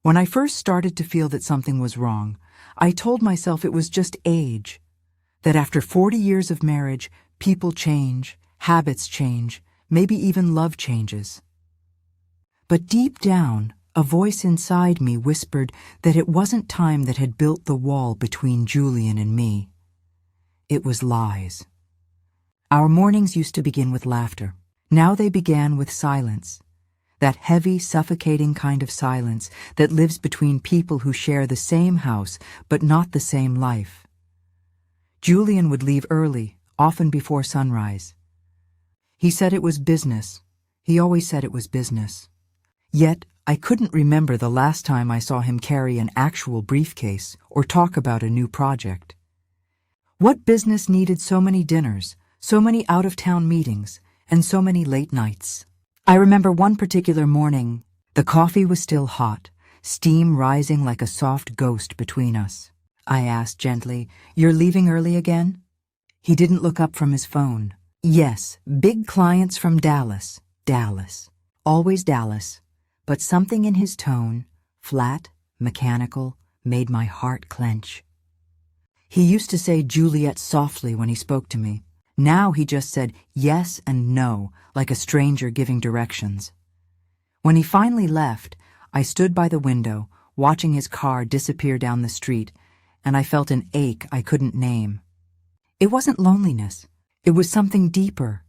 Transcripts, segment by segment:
When I first started to feel that something was wrong, I told myself it was just age, that after 40 years of marriage, people change, habits change, maybe even love changes. But deep down, a voice inside me whispered that it wasn't time that had built the wall between Julian and me. It was lies. Our mornings used to begin with laughter. Now they began with silence. That heavy, suffocating kind of silence that lives between people who share the same house but not the same life. Julian would leave early, often before sunrise. He said it was business. He always said it was business. Yet, I couldn't remember the last time I saw him carry an actual briefcase or talk about a new project. What business needed so many dinners, so many out-of-town meetings, and so many late nights? I remember one particular morning. The coffee was still hot, steam rising like a soft ghost between us. I asked gently, "You're leaving early again?" He didn't look up from his phone. Yes, big clients from Dallas. Always Dallas. But something in his tone, flat, mechanical, made my heart clench. He used to say Juliet softly when he spoke to me. Now he just said yes and no, like a stranger giving directions. When he finally left, I stood by the window, watching his car disappear down the street, and I felt an ache I couldn't name. It wasn't loneliness. It was something deeper,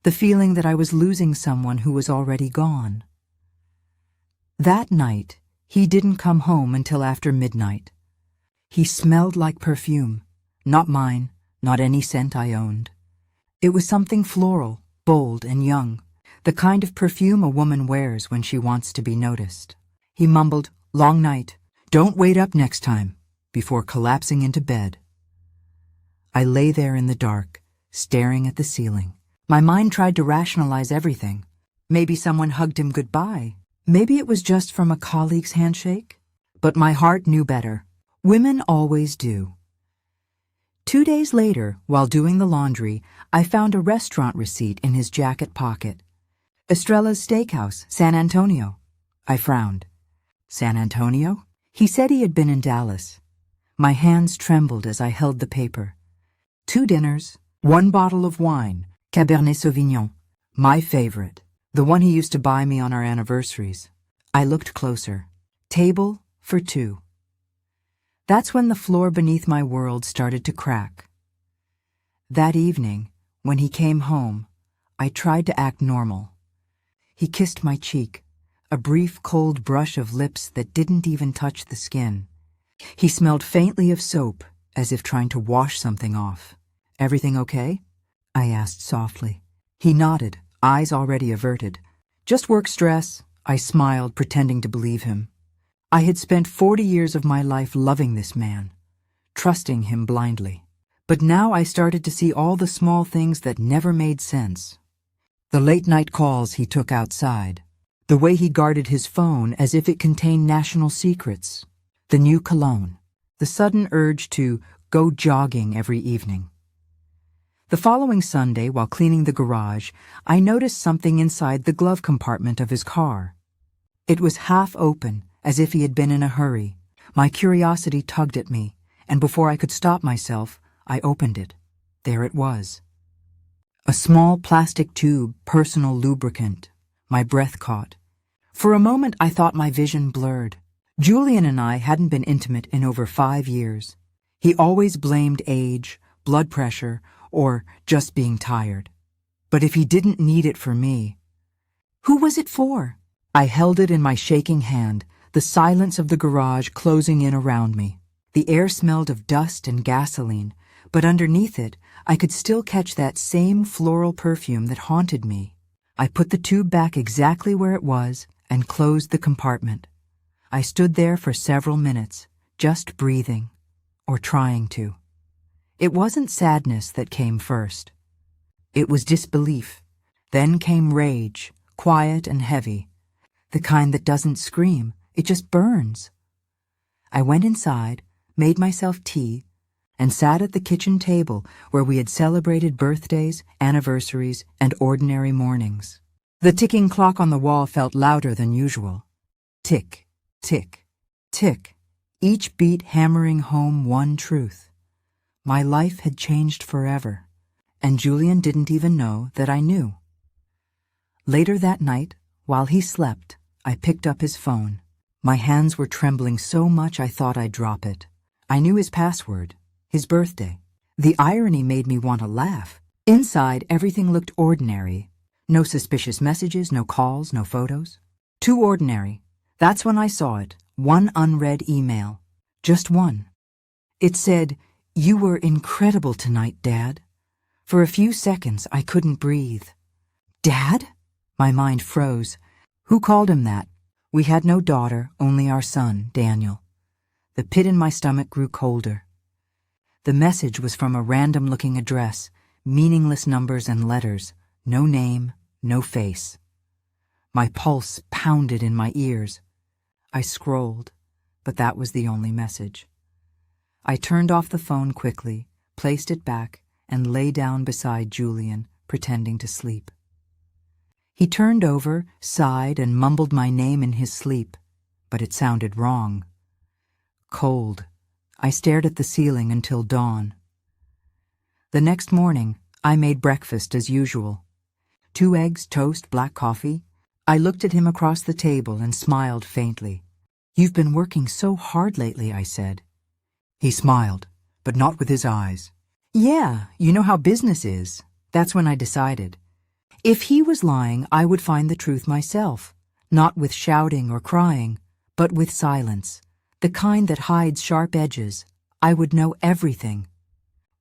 the feeling that I was losing someone who was already gone. That night, he didn't come home until after midnight. He smelled like perfume, not mine, not any scent I owned. It was something floral, bold and young, the kind of perfume a woman wears when she wants to be noticed. He mumbled, "Long night. Don't wait up next time," before collapsing into bed. I lay there in the dark, staring at the ceiling. My mind tried to rationalize everything. Maybe someone hugged him goodbye. Maybe it was just from a colleague's handshake. But my heart knew better. Women always do. 2 days later, while doing the laundry, I found a restaurant receipt in his jacket pocket. Estrella's Steakhouse, San Antonio. I frowned. San Antonio? He said he had been in Dallas. My hands trembled as I held the paper. 2 dinners, 1 bottle of wine, Cabernet Sauvignon, my favorite, the one he used to buy me on our anniversaries. I looked closer. Table for 2. That's when the floor beneath my world started to crack. That evening, when he came home, I tried to act normal. He kissed my cheek, a brief cold brush of lips that didn't even touch the skin. He smelled faintly of soap, as if trying to wash something off. "Everything okay?" I asked softly. He nodded, eyes already averted. "Just work stress," I smiled, pretending to believe him. I had spent 40 years of my life loving this man, trusting him blindly. But now I started to see all the small things that never made sense. The late-night calls he took outside, the way he guarded his phone as if it contained national secrets, the new cologne, the sudden urge to go jogging every evening. The following Sunday, while cleaning the garage, I noticed something inside the glove compartment of his car. It was half open, as if he had been in a hurry. My curiosity tugged at me, and before I could stop myself, I opened it. There it was. A small plastic tube, personal lubricant. My breath caught. For a moment, I thought my vision blurred. Julian and I hadn't been intimate in over 5 years. He always blamed age, blood pressure, or just being tired. But if he didn't need it for me, who was it for? I held it in my shaking hand, the silence of the garage closing in around me. The air smelled of dust and gasoline, but underneath it, I could still catch that same floral perfume that haunted me. I put the tube back exactly where it was and closed the compartment. I stood there for several minutes, just breathing, or trying to. It wasn't sadness that came first. It was disbelief. Then came rage, quiet and heavy, the kind that doesn't scream, it just burns. I went inside, made myself tea, and sat at the kitchen table where we had celebrated birthdays, anniversaries, and ordinary mornings. The ticking clock on the wall felt louder than usual. Tick, tick, Tick, each beat hammering home one truth. My life had changed forever, and Julian didn't even know that I knew. Later that night, while he slept, I picked up his phone. My hands were trembling so much I thought I'd drop it. I knew his password, his birthday. The irony made me want to laugh. Inside, everything looked ordinary. No suspicious messages, no calls, no photos. Too ordinary. That's when I saw it. One unread email. Just one. It said, "You were incredible tonight, Dad." For a few seconds, I couldn't breathe. Dad? My mind froze. Who called him that? We had no daughter, only our son, Daniel. The pit in my stomach grew colder. The message was from a random-looking address, meaningless numbers and letters, no name, no face. My pulse pounded in my ears. I scrolled, but that was the only message. I turned off the phone quickly, placed it back, and lay down beside Julian, pretending to sleep. He turned over, sighed, and mumbled my name in his sleep, but it sounded wrong. Cold. I stared at the ceiling until dawn. The next morning, I made breakfast as usual. 2 eggs, toast, black coffee. I looked at him across the table and smiled faintly. "You've been working so hard lately," I said. He smiled, but not with his eyes. "Yeah, you know how business is." That's when I decided. If he was lying, I would find the truth myself, not with shouting or crying, but with silence, the kind that hides sharp edges. I would know everything.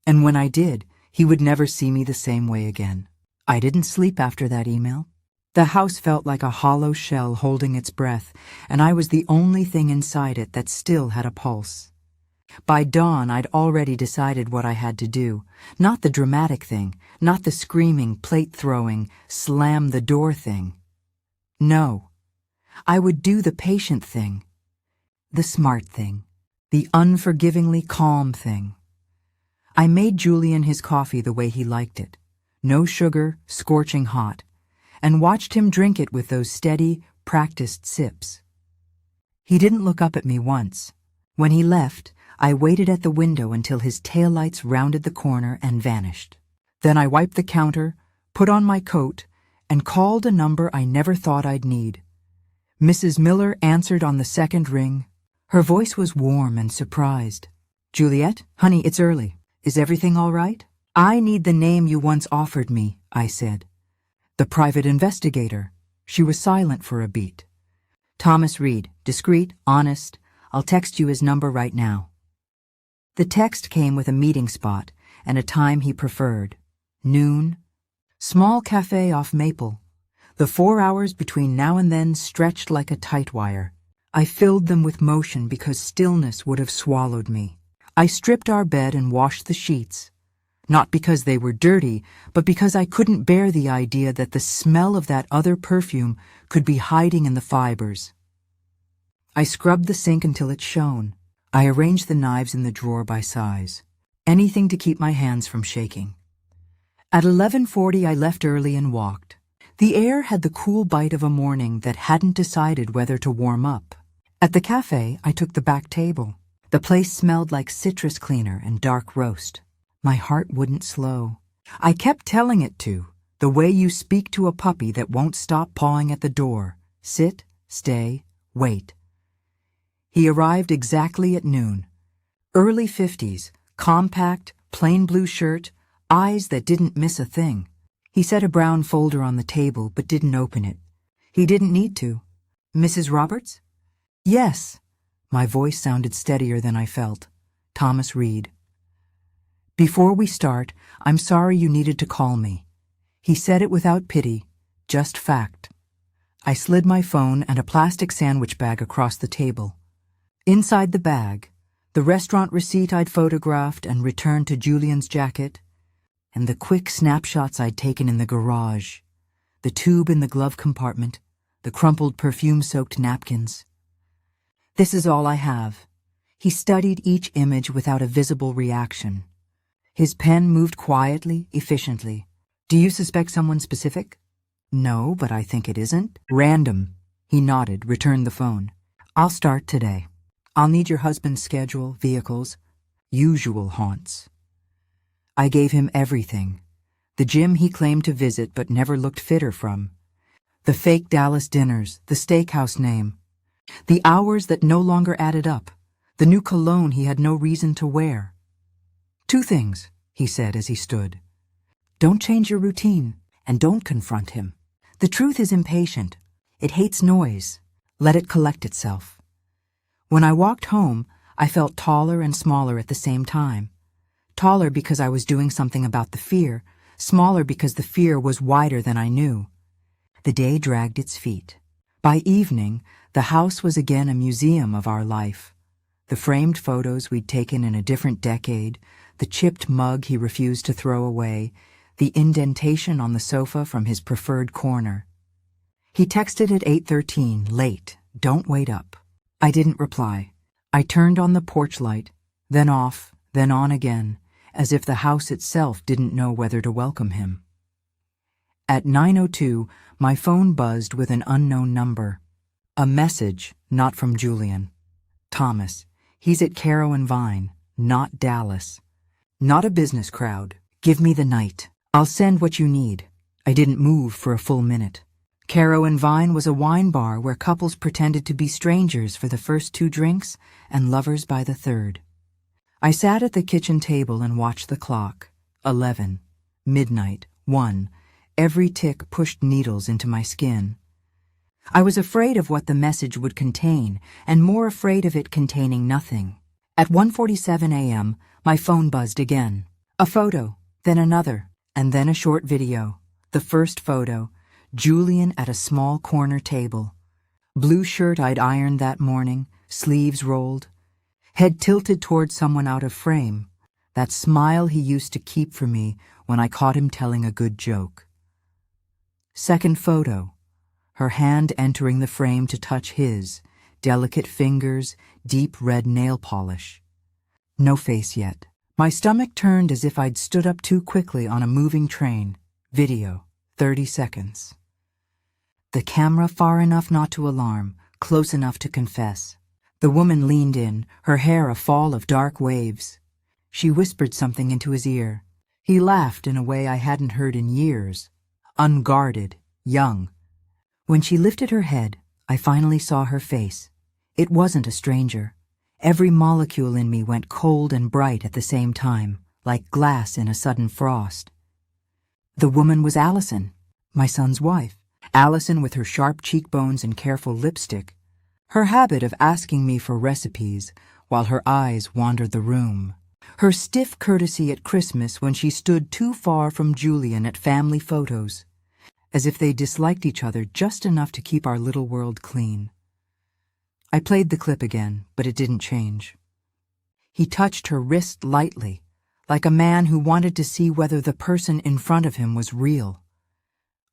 And when I did, he would never see me the same way again. I didn't sleep after that email. The house felt like a hollow shell holding its breath, and I was the only thing inside it that still had a pulse. By dawn, I'd already decided what I had to do. Not the dramatic thing, not the screaming, plate-throwing, slam-the-door thing. No. I would do the patient thing, the smart thing, the unforgivingly calm thing. I made Julian his coffee the way he liked it. No sugar, scorching hot, and watched him drink it with those steady, practiced sips. He didn't look up at me once. When he left, I waited at the window until his taillights rounded the corner and vanished. Then I wiped the counter, put on my coat, and called a number I never thought I'd need. Mrs. Miller answered on the second ring. Her voice was warm and surprised. "Juliet, honey, it's early. Is everything all right?" "I need the name you once offered me," I said. "The private investigator." She was silent for a beat. "Thomas Reed, discreet, honest. I'll text you his number right now." The text came with a meeting spot and a time he preferred. Noon. Small cafe off Maple. The 4 hours between now and then stretched like a tight wire. I filled them with motion because stillness would have swallowed me. I stripped our bed and washed the sheets. Not because they were dirty, but because I couldn't bear the idea that the smell of that other perfume could be hiding in the fibers. I scrubbed the sink until it shone. I arranged the knives in the drawer by size. Anything to keep my hands from shaking. At 11:40 I left early and walked. The air had the cool bite of a morning that hadn't decided whether to warm up. At the cafe, I took the back table. The place smelled like citrus cleaner and dark roast. My heart wouldn't slow. I kept telling it to, the way you speak to a puppy that won't stop pawing at the door. Sit, stay, wait. He arrived exactly at noon. Early 50s, compact, plain blue shirt, eyes that didn't miss a thing. He set a brown folder on the table but didn't open it. He didn't need to. "Mrs. Roberts?" "Yes." My voice sounded steadier than I felt. "Thomas Reed." "Before we start, I'm sorry you needed to call me." He said it without pity, just fact. I slid my phone and a plastic sandwich bag across the table. Inside the bag, the restaurant receipt I'd photographed and returned to Julian's jacket, and the quick snapshots I'd taken in the garage, the tube in the glove compartment, the crumpled perfume-soaked napkins. "This is all I have." He studied each image without a visible reaction. His pen moved quietly, efficiently. "Do you suspect someone specific?" "No, but I think it isn't." "Random." He nodded, returned the phone. "I'll start today." I'll need your husband's schedule, vehicles, usual haunts. I gave him everything. The gym he claimed to visit but never looked fitter from. The fake Dallas dinners, the steakhouse name. The hours that no longer added up. The new cologne he had no reason to wear. 2 things, he said as he stood. Don't change your routine, and don't confront him. The truth is impatient. It hates noise. Let it collect itself. When I walked home, I felt taller and smaller at the same time. Taller because I was doing something about the fear, smaller because the fear was wider than I knew. The day dragged its feet. By evening, the house was again a museum of our life. The framed photos we'd taken in a different decade, the chipped mug he refused to throw away, the indentation on the sofa from his preferred corner. He texted at 8:13, late, don't wait up. I didn't reply. I turned on the porch light, then off, then on again, as if the house itself didn't know whether to welcome him. At 9:02, my phone buzzed with an unknown number. A message, not from Julian. Thomas, he's at Caro and Vine, not Dallas. Not a business crowd. Give me the night. I'll send what you need. I didn't move for a full minute. Caro and Vine was a wine bar where couples pretended to be strangers for the first 2 drinks and lovers by the 3rd. I sat at the kitchen table and watched the clock. 11, midnight, 1. Every tick pushed needles into my skin. I was afraid of what the message would contain, and more afraid of it containing nothing. At 1:47 a.m., my phone buzzed again. A photo, then another, and then a short video. The first photo, Julian at a small corner table. Blue shirt I'd ironed that morning, sleeves rolled. Head tilted toward someone out of frame. That smile he used to keep for me when I caught him telling a good joke. Second photo, her hand entering the frame to touch his, delicate fingers, deep red nail polish. No face yet. My stomach turned as if I'd stood up too quickly on a moving train. Video, 30 seconds. The camera far enough not to alarm, close enough to confess. The woman leaned in, her hair a fall of dark waves. She whispered something into his ear. He laughed in a way I hadn't heard in years. Unguarded, young. When she lifted her head, I finally saw her face. It wasn't a stranger. Every molecule in me went cold and bright at the same time, like glass in a sudden frost. The woman was Allison, my son's wife. Allison with her sharp cheekbones and careful lipstick. Her habit of asking me for recipes while her eyes wandered the room. Her stiff courtesy at Christmas when she stood too far from Julian at family photos, as if they disliked each other just enough to keep our little world clean. I played the clip again, but it didn't change. He touched her wrist lightly, like a man who wanted to see whether the person in front of him was real.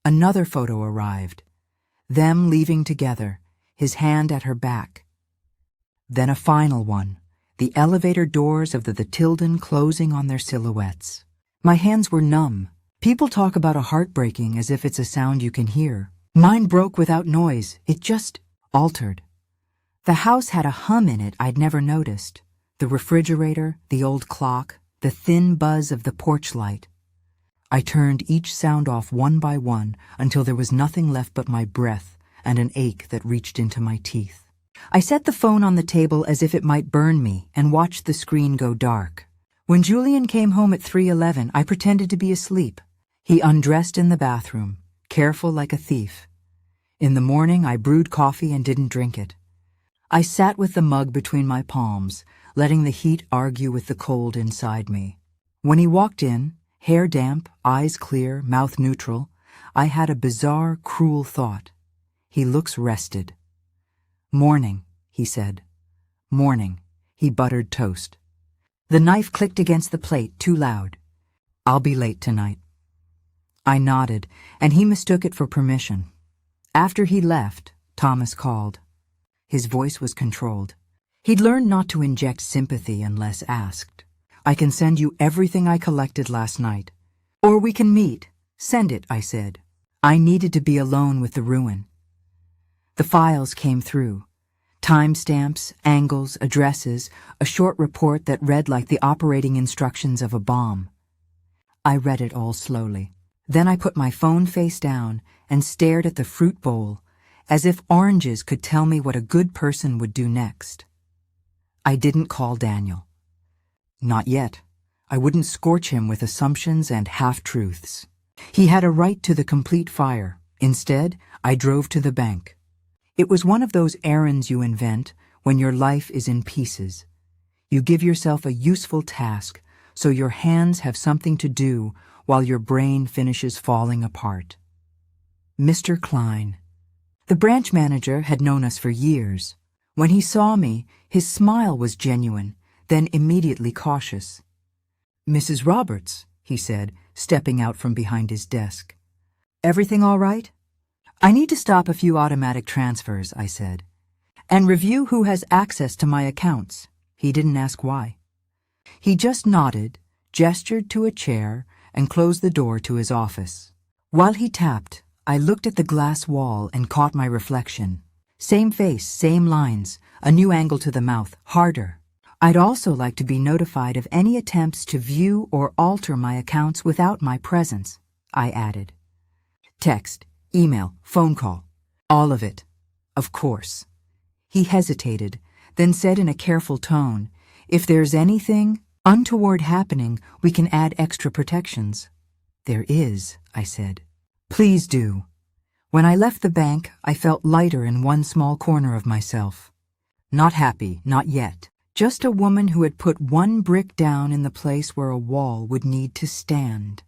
Another photo arrived, them leaving together, his hand at her back. Then a final one, the elevator doors of the Tilden closing on their silhouettes. My hands were numb. People talk about a heartbreaking as if it's a sound you can hear. Mine broke without noise. It just altered. The house had a hum in it I'd never noticed. The refrigerator, the old clock, the thin buzz of the porch light. I turned each sound off one by one until there was nothing left but my breath and an ache that reached into my teeth. I set the phone on the table as if it might burn me and watched the screen go dark. When Julian came home at 3:11, I pretended to be asleep. He undressed in the bathroom, careful like a thief. In the morning, I brewed coffee and didn't drink it. I sat with the mug between my palms, letting the heat argue with the cold inside me. When he walked in, hair damp, eyes clear, mouth neutral, I had a bizarre, cruel thought. He looks rested. Morning, he said. Morning. He buttered toast. The knife clicked against the plate too loud. I'll be late tonight. I nodded, and he mistook it for permission. After he left, Thomas called. His voice was controlled. He'd learned not to inject sympathy unless asked. I can send you everything I collected last night. Or we can meet. Send it, I said. I needed to be alone with the ruin. The files came through. Timestamps, angles, addresses, a short report that read like the operating instructions of a bomb. I read it all slowly. Then I put my phone face down and stared at the fruit bowl, as if oranges could tell me what a good person would do next. I didn't call Daniel. Not yet. I wouldn't scorch him with assumptions and half-truths. He had a right to the complete fire. Instead, I drove to the bank. It was one of those errands you invent when your life is in pieces. You give yourself a useful task so your hands have something to do while your brain finishes falling apart. Mr. Klein. The branch manager had known us for years. When he saw me, his smile was genuine, then immediately cautious. "Mrs. Roberts," he said, stepping out from behind his desk. "Everything all right?" "I need to stop a few automatic transfers," I said, "and review who has access to my accounts." He didn't ask why. He just nodded, gestured to a chair, and closed the door to his office. While he tapped, I looked at the glass wall and caught my reflection. Same face, same lines, a new angle to the mouth, harder. I'd also like to be notified of any attempts to view or alter my accounts without my presence, I added. Text, email, phone call, all of it. Of course. He hesitated, then said in a careful tone, "If there's anything untoward happening, we can add extra protections." "There is," I said. "Please do." When I left the bank, I felt lighter in one small corner of myself. Not happy, not yet. Just a woman who had put one brick down in the place where a wall would need to stand.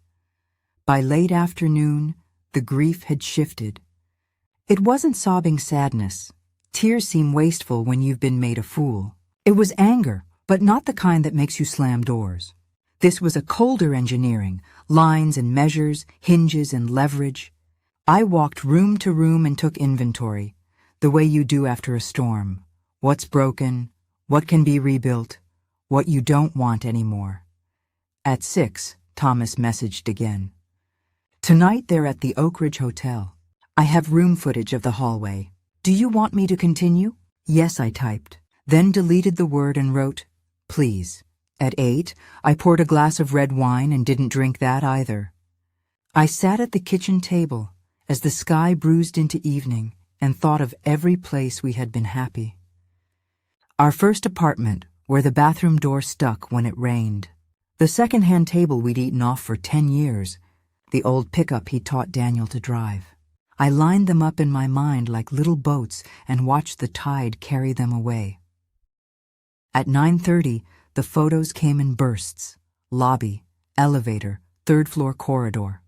By late afternoon, the grief had shifted. It wasn't sobbing sadness. Tears seem wasteful when you've been made a fool. It was anger, but not the kind that makes you slam doors. This was a colder engineering, lines and measures, hinges and leverage. I walked room to room and took inventory, the way you do after a storm. What's broken? What can be rebuilt? What you don't want anymore. At 6, Thomas messaged again. "Tonight they're at the Oak Ridge Hotel. I have room footage of the hallway. Do you want me to continue?" "Yes," I typed, then deleted the word and wrote, "Please." At 8, I poured a glass of red wine and didn't drink that either. I sat at the kitchen table as the sky bruised into evening and thought of every place we had been happy. Our first apartment, where the bathroom door stuck when it rained. The second-hand table we'd eaten off for 10 years. The old pickup he taught Daniel to drive. I lined them up in my mind like little boats and watched the tide carry them away. At 9:30, the photos came in bursts. Lobby, elevator, third-floor corridor.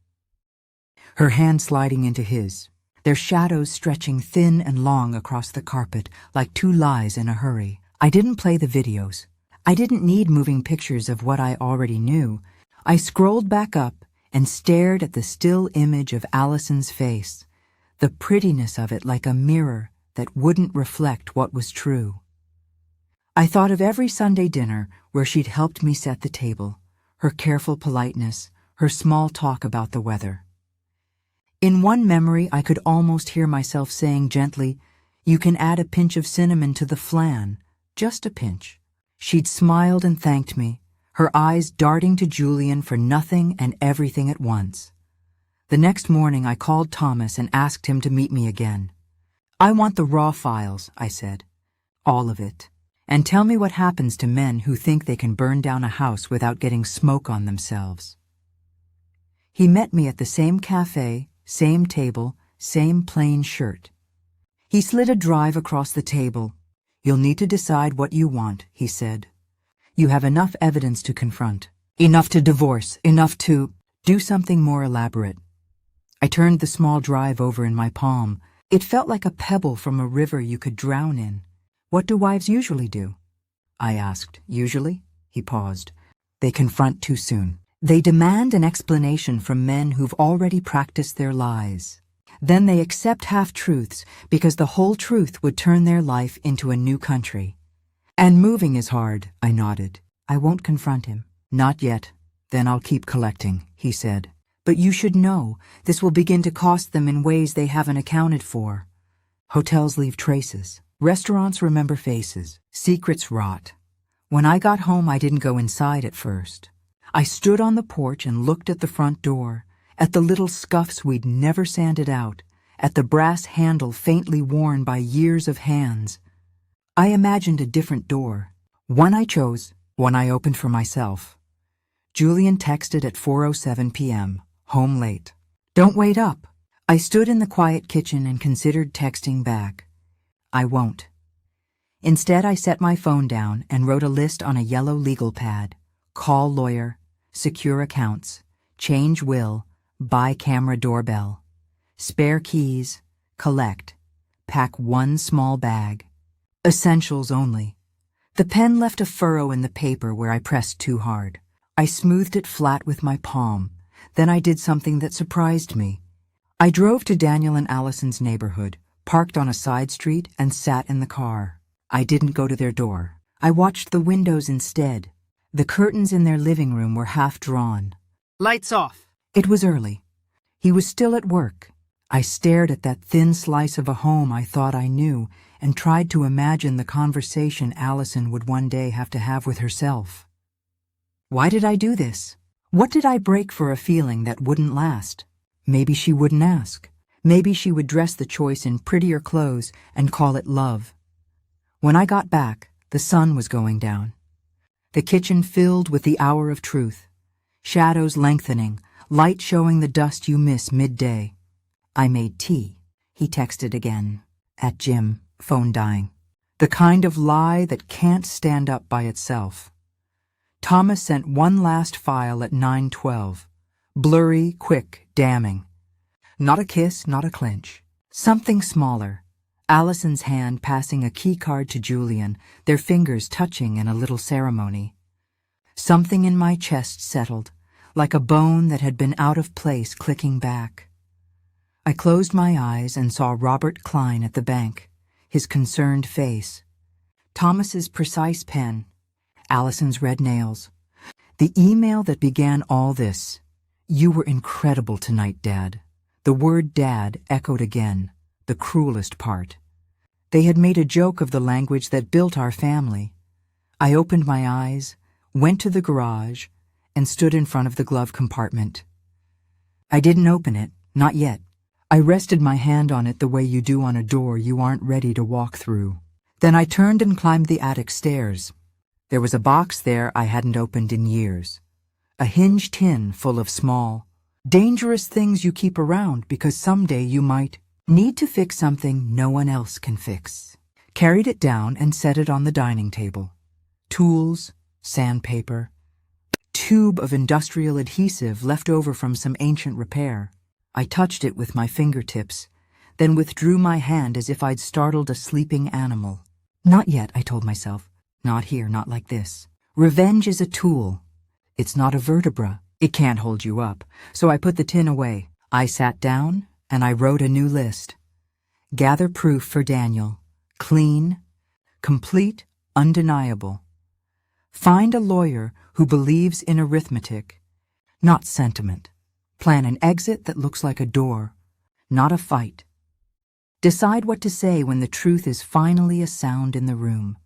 Her hand sliding into his, their shadows stretching thin and long across the carpet like two lies in a hurry. I didn't play the videos. I didn't need moving pictures of what I already knew. I scrolled back up and stared at the still image of Allison's face, the prettiness of it like a mirror that wouldn't reflect what was true. I thought of every Sunday dinner where she'd helped me set the table, her careful politeness, her small talk about the weather. In one memory, I could almost hear myself saying gently, "You can add a pinch of cinnamon to the flan, just a pinch." She'd smiled and thanked me, her eyes darting to Julian for nothing and everything at once. The next morning, I called Thomas and asked him to meet me again. "I want the raw files," I said. "All of it. And tell me what happens to men who think they can burn down a house without getting smoke on themselves." He met me at the same cafe, same table, same plain shirt. He slid a drive across the table. "You'll need to decide what you want," he said. "You have enough evidence to confront, enough to divorce, enough to do something more elaborate." I turned the small drive over in my palm. It felt like a pebble from a river you could drown in. "What do wives usually do?" I asked. "Usually?" He paused. "They confront too soon. They demand an explanation from men who've already practiced their lies. Then they accept half-truths because the whole truth would turn their life into a new country. And moving is hard," I nodded. "I won't confront him." "Not yet. Then I'll keep collecting," he said. "But you should know, this will begin to cost them in ways they haven't accounted for. Hotels leave traces. Restaurants remember faces. Secrets rot. When I got home, I didn't go inside at first. I stood on the porch and looked at the front door, at the little scuffs we'd never sanded out, at the brass handle faintly worn by years of hands. I imagined a different door. One I chose, one I opened for myself. Julian texted at 4:07 p.m., home late. Don't wait up. I stood in the quiet kitchen and considered texting back. I won't. Instead, I set my phone down and wrote a list on a yellow legal pad. Call lawyer, secure accounts, change will, buy camera doorbell, spare keys, collect, pack one small bag. Essentials only. The pen left a furrow in the paper where I pressed too hard. I smoothed it flat with my palm. Then I did something that surprised me. I drove to Daniel and Allison's neighborhood, parked on a side street, and sat in the car. I didn't go to their door. I watched the windows instead. The curtains in their living room were half drawn. Lights off. It was early. He was still at work. I stared at that thin slice of a home I thought I knew and tried to imagine the conversation Allison would one day have to have with herself. Why did I do this? What did I break for a feeling that wouldn't last? Maybe she wouldn't ask. Maybe she would dress the choice in prettier clothes and call it love. When I got back, the sun was going down. The kitchen filled with the hour of truth. Shadows lengthening, light showing the dust you miss midday. I made tea. He texted again. At gym, phone dying. The kind of lie that can't stand up by itself. Thomas sent one last file at 9:12. Blurry, quick, damning. Not a kiss, not a clinch. Something smaller. Allison's hand passing a key card to Julian, their fingers touching in a little ceremony. Something in my chest settled, like a bone that had been out of place clicking back. I closed my eyes and saw Robert Klein at the bank, his concerned face. Thomas's precise pen, Allison's red nails. The email that began all this. You were incredible tonight, Dad. The word Dad echoed again, the cruelest part. They had made a joke of the language that built our family. I opened my eyes, went to the garage, and stood in front of the glove compartment. I didn't open it, not yet. I rested my hand on it the way you do on a door you aren't ready to walk through. Then I turned and climbed the attic stairs. There was a box there I hadn't opened in years. A hinged tin full of small, dangerous things you keep around because someday you might need to fix something no one else can fix. Carried it down and set it on the dining table. Tools, sandpaper, tube of industrial adhesive left over from some ancient repair. I touched it with my fingertips, then withdrew my hand as if I'd startled a sleeping animal. Not yet, I told myself. Not here, not like this. Revenge is a tool. It's not a vertebra. It can't hold you up. So I put the tin away. I sat down and I wrote a new list. Gather proof for Daniel. Clean, complete, undeniable. Find a lawyer who believes in arithmetic, not sentiment. Plan an exit that looks like a door, not a fight. Decide what to say when the truth is finally a sound in the room.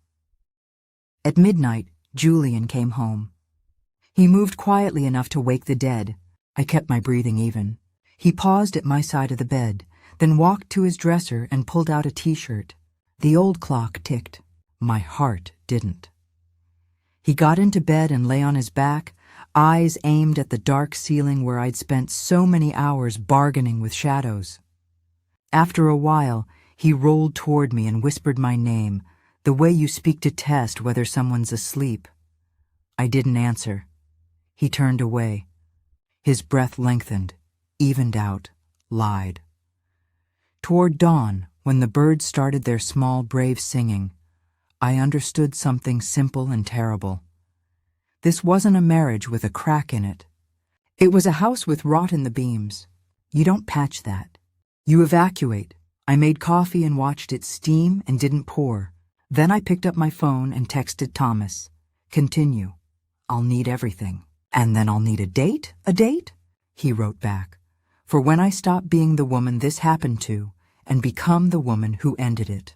At midnight, Julian came home. He moved quietly enough to wake the dead. I kept my breathing even. He paused at my side of the bed, then walked to his dresser and pulled out a t-shirt. The old clock ticked. My heart didn't. He got into bed and lay on his back, eyes aimed at the dark ceiling where I'd spent so many hours bargaining with shadows. After a while, he rolled toward me and whispered my name, the way you speak to test whether someone's asleep. I didn't answer. He turned away. His breath lengthened, evened out, lied. Toward dawn, when the birds started their small, brave singing, I understood something simple and terrible. This wasn't a marriage with a crack in it. It was a house with rot in the beams. You don't patch that. You evacuate. I made coffee and watched it steam and didn't pour. Then I picked up my phone and texted Thomas. Continue. I'll need everything. And then I'll need a date? A date? He wrote back. For when I stop being the woman this happened to and become the woman who ended it.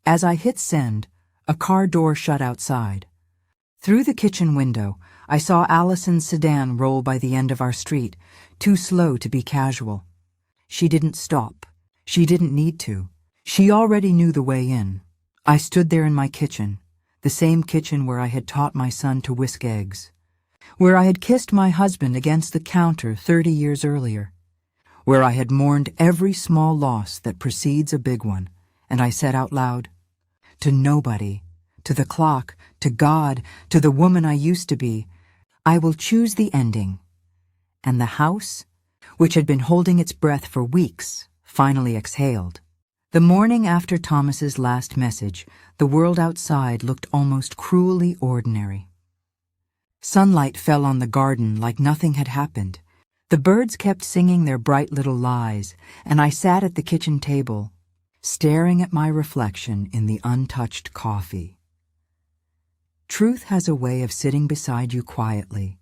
As I hit send, a car door shut outside. Through the kitchen window, I saw Allison's sedan roll by the end of our street, too slow to be casual. She didn't stop. She didn't need to. She already knew the way in. I stood there in my kitchen, the same kitchen where I had taught my son to whisk eggs, where I had kissed my husband against the counter 30 years earlier, where I had mourned every small loss that precedes a big one, and I said out loud, to nobody, to the clock, to God, to the woman I used to be, I will choose the ending. And the house, which had been holding its breath for weeks, finally exhaled. The morning after Thomas's last message, the world outside looked almost cruelly ordinary. Sunlight fell on the garden like nothing had happened. The birds kept singing their bright little lies, and I sat at the kitchen table, staring at my reflection in the untouched coffee. Truth has a way of sitting beside you quietly,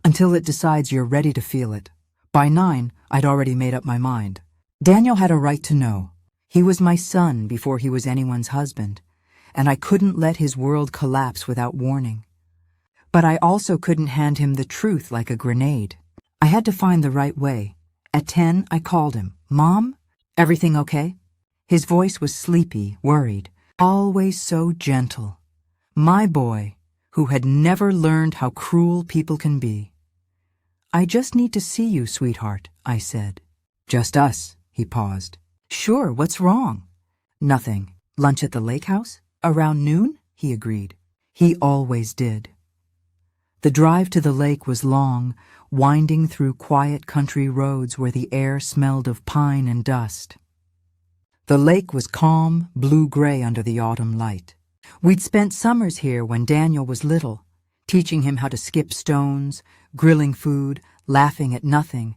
until it decides you're ready to feel it. By 9, I'd already made up my mind. Daniel had a right to know. He was my son before he was anyone's husband, and I couldn't let his world collapse without warning. But I also couldn't hand him the truth like a grenade. I had to find the right way. At 10, I called him. Mom, everything okay? His voice was sleepy, worried, always so gentle. My boy, who had never learned how cruel people can be. I just need to see you, sweetheart, I said. Just us, he paused. Sure, what's wrong? Nothing. Lunch at the lake house? Around noon? He agreed. He always did. The drive to the lake was long, winding through quiet country roads where the air smelled of pine and dust. The lake was calm, blue-gray under the autumn light. We'd spent summers here when Daniel was little, teaching him how to skip stones, grilling food, laughing at nothing.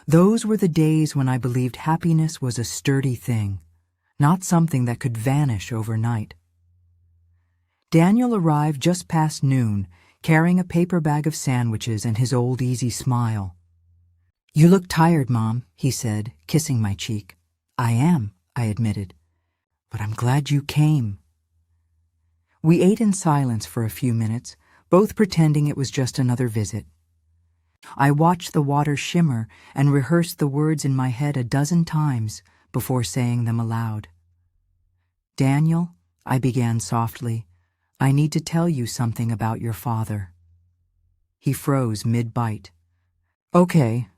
Those were the days when I believed happiness was a sturdy thing, not something that could vanish overnight. Daniel arrived just past noon, carrying a paper bag of sandwiches and his old easy smile. You look tired, Mom, he said, kissing my cheek. I am, I admitted, but I'm glad you came. We ate in silence for a few minutes, both pretending it was just another visit. I watched the water shimmer and rehearsed the words in my head a dozen times before saying them aloud. Daniel, I began softly, I need to tell you something about your father. He froze mid-bite. Okay.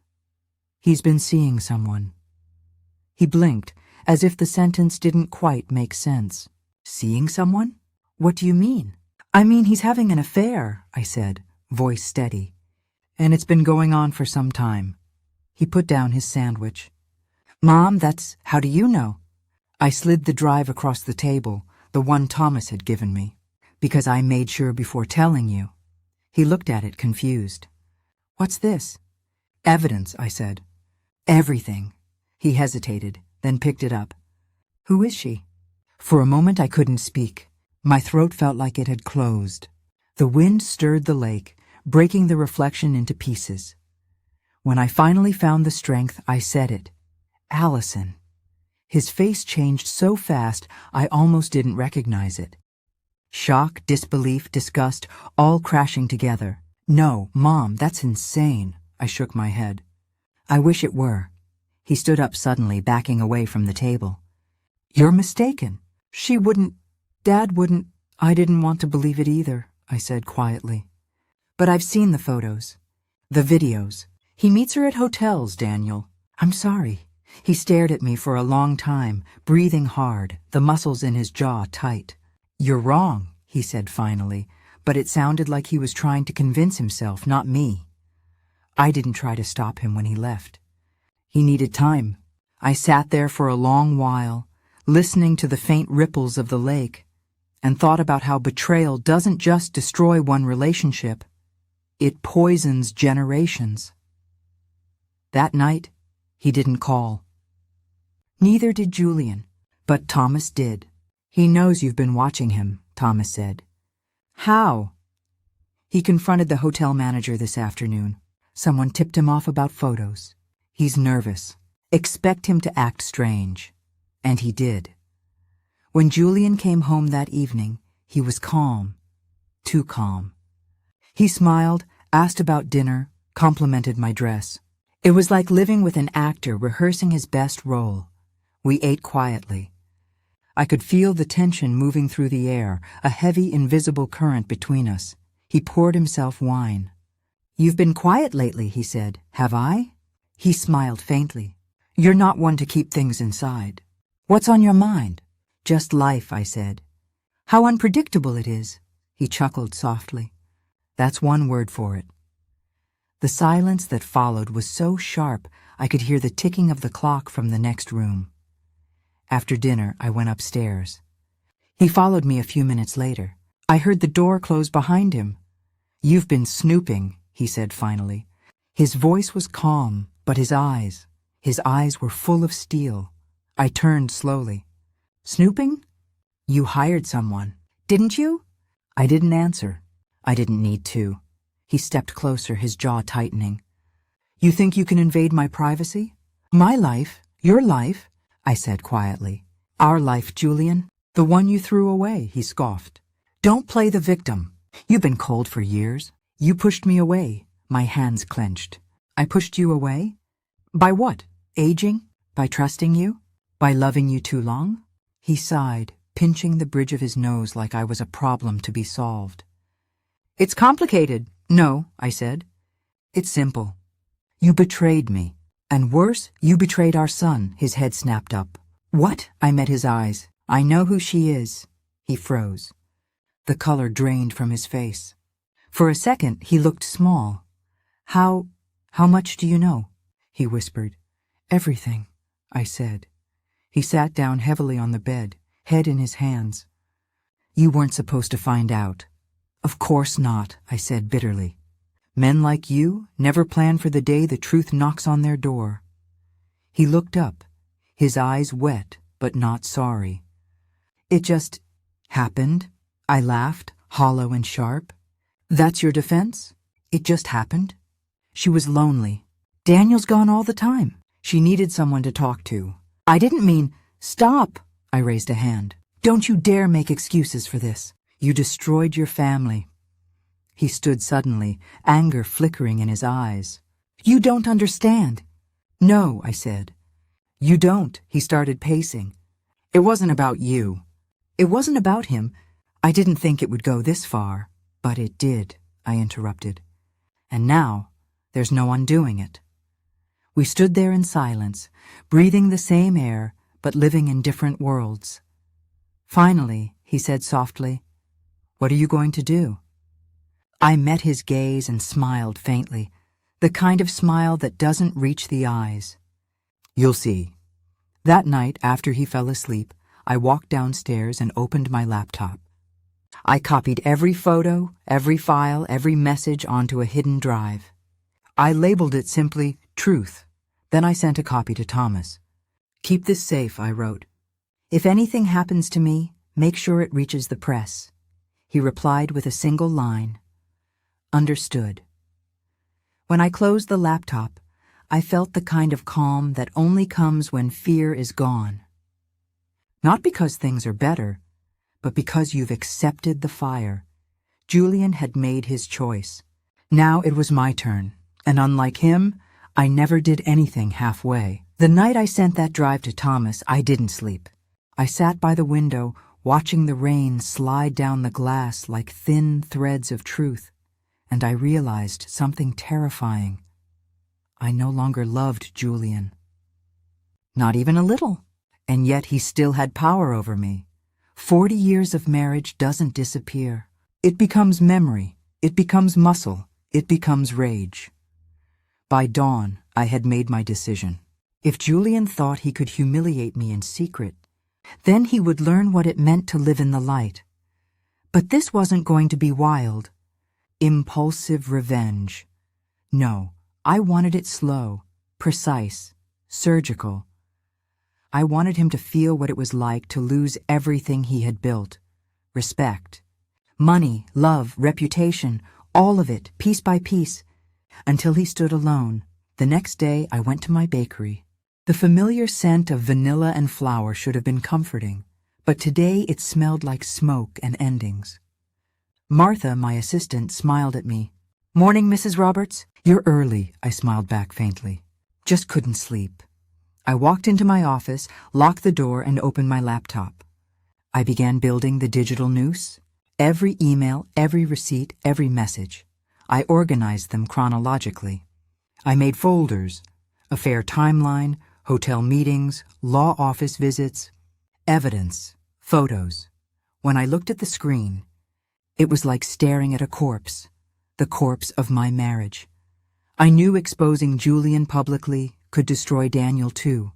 He's been seeing someone. He blinked, as if the sentence didn't quite make sense. Seeing someone? What do you mean? I mean he's having an affair, I said, voice steady. And it's been going on for some time. He put down his sandwich. Mom, how do you know? I slid the drive across the table, the one Thomas had given me, because I made sure before telling you. He looked at it confused. What's this? Evidence, I said. Everything. He hesitated, then picked it up. Who is she? For a moment I couldn't speak. My throat felt like it had closed. The wind stirred the lake, breaking the reflection into pieces. When I finally found the strength, I said it. Allison. His face changed so fast, I almost didn't recognize it. Shock, disbelief, disgust, all crashing together. No, Mom, that's insane. I shook my head. I wish it were. He stood up suddenly, backing away from the table. You're mistaken. She wouldn't. Dad wouldn't. I didn't want to believe it either, I said quietly. But I've seen the photos. The videos. He meets her at hotels, Daniel. I'm sorry. He stared at me for a long time, breathing hard, the muscles in his jaw tight. You're wrong, he said finally, but it sounded like he was trying to convince himself, not me. I didn't try to stop him when he left. He needed time. I sat there for a long while, listening to the faint ripples of the lake, and thought about how betrayal doesn't just destroy one relationship, it poisons generations. That night, he didn't call. Neither did Julian, but Thomas did. He knows you've been watching him, Thomas said. How? He confronted the hotel manager this afternoon. Someone tipped him off about photos. He's nervous. Expect him to act strange. And he did. When Julian came home that evening, he was calm. Too calm. He smiled, asked about dinner, complimented my dress. It was like living with an actor rehearsing his best role. We ate quietly. I could feel the tension moving through the air, a heavy, invisible current between us. He poured himself wine. "You've been quiet lately," he said. "Have I?" He smiled faintly. "You're not one to keep things inside. What's on your mind?" "Just life," I said. "How unpredictable it is." He chuckled softly. "That's one word for it." The silence that followed was so sharp I could hear the ticking of the clock from the next room. After dinner, I went upstairs. He followed me a few minutes later. I heard the door close behind him. "You've been snooping," he said finally. His voice was calm, but his eyes were full of steel. I turned slowly. "Snooping? You hired someone, didn't you?" I didn't answer. I didn't need to. He stepped closer, his jaw tightening. "You think you can invade my privacy?" "My life, your life," I said quietly. "Our life, Julian. The one you threw away," he scoffed. "Don't play the victim. You've been cold for years. You pushed me away." My hands clenched. "I pushed you away? By what? Aging? By trusting you? By loving you too long?" He sighed, pinching the bridge of his nose like I was a problem to be solved. "It's complicated." "No," I said. "It's simple. You betrayed me. And worse, you betrayed our son." His head snapped up. "What?" I met his eyes. "I know who she is." He froze. The color drained from his face. For a second, he looked small. How much do you know?" he whispered. "Everything," I said. He sat down heavily on the bed, head in his hands. "You weren't supposed to find out." "Of course not," I said bitterly. "Men like you never plan for the day the truth knocks on their door." He looked up, his eyes wet but not sorry. "It just happened," I laughed, hollow and sharp. "That's your defense? It just happened?" She was lonely. "Daniel's gone all the time." She needed someone to talk to. "I didn't mean—" "Stop!" I raised a hand. "Don't you dare make excuses for this. You destroyed your family." He stood suddenly, anger flickering in his eyes. "You don't understand." "No," I said. "You don't." He started pacing. "It wasn't about you. It wasn't about him. I didn't think it would go this far. But it did," I interrupted. "And now, there's no undoing it." We stood there in silence, breathing the same air, but living in different worlds. Finally, he said softly, "What are you going to do?" I met his gaze and smiled faintly, the kind of smile that doesn't reach the eyes. "You'll see." That night, after he fell asleep, I walked downstairs and opened my laptop. I copied every photo, every file, every message onto a hidden drive. I labeled it simply Truth. Then I sent a copy to Thomas. "Keep this safe," I wrote. "If anything happens to me, make sure it reaches the press." He replied with a single line. "Understood." When I closed the laptop, I felt the kind of calm that only comes when fear is gone. Not because things are better, but because you've accepted the fire. Julian had made his choice. Now it was my turn, and unlike him, I never did anything halfway. The night I sent that drive to Thomas, I didn't sleep. I sat by the window, watching the rain slide down the glass like thin threads of truth, and I realized something terrifying. I no longer loved Julian. Not even a little. And yet he still had power over me. 40 years of marriage doesn't disappear. It becomes memory. It becomes muscle. It becomes rage. By dawn, I had made my decision. If Julian thought he could humiliate me in secret, then he would learn what it meant to live in the light. But this wasn't going to be wild, impulsive revenge. No, I wanted it slow, precise, surgical. I wanted him to feel what it was like to lose everything he had built. Respect, money, love, reputation, all of it, piece by piece, until he stood alone. The next day, I went to my bakery. The familiar scent of vanilla and flour should have been comforting, but today it smelled like smoke and endings. Martha, my assistant, smiled at me. "Morning, Mrs. Roberts." "You're early," I smiled back faintly. "Just couldn't sleep." I walked into my office, locked the door, and opened my laptop. I began building the digital noose. Every email, every receipt, every message. I organized them chronologically. I made folders: affair timeline, hotel meetings, law office visits, evidence, photos. When I looked at the screen, it was like staring at a corpse, the corpse of my marriage. I knew exposing Julian publicly could destroy Daniel too.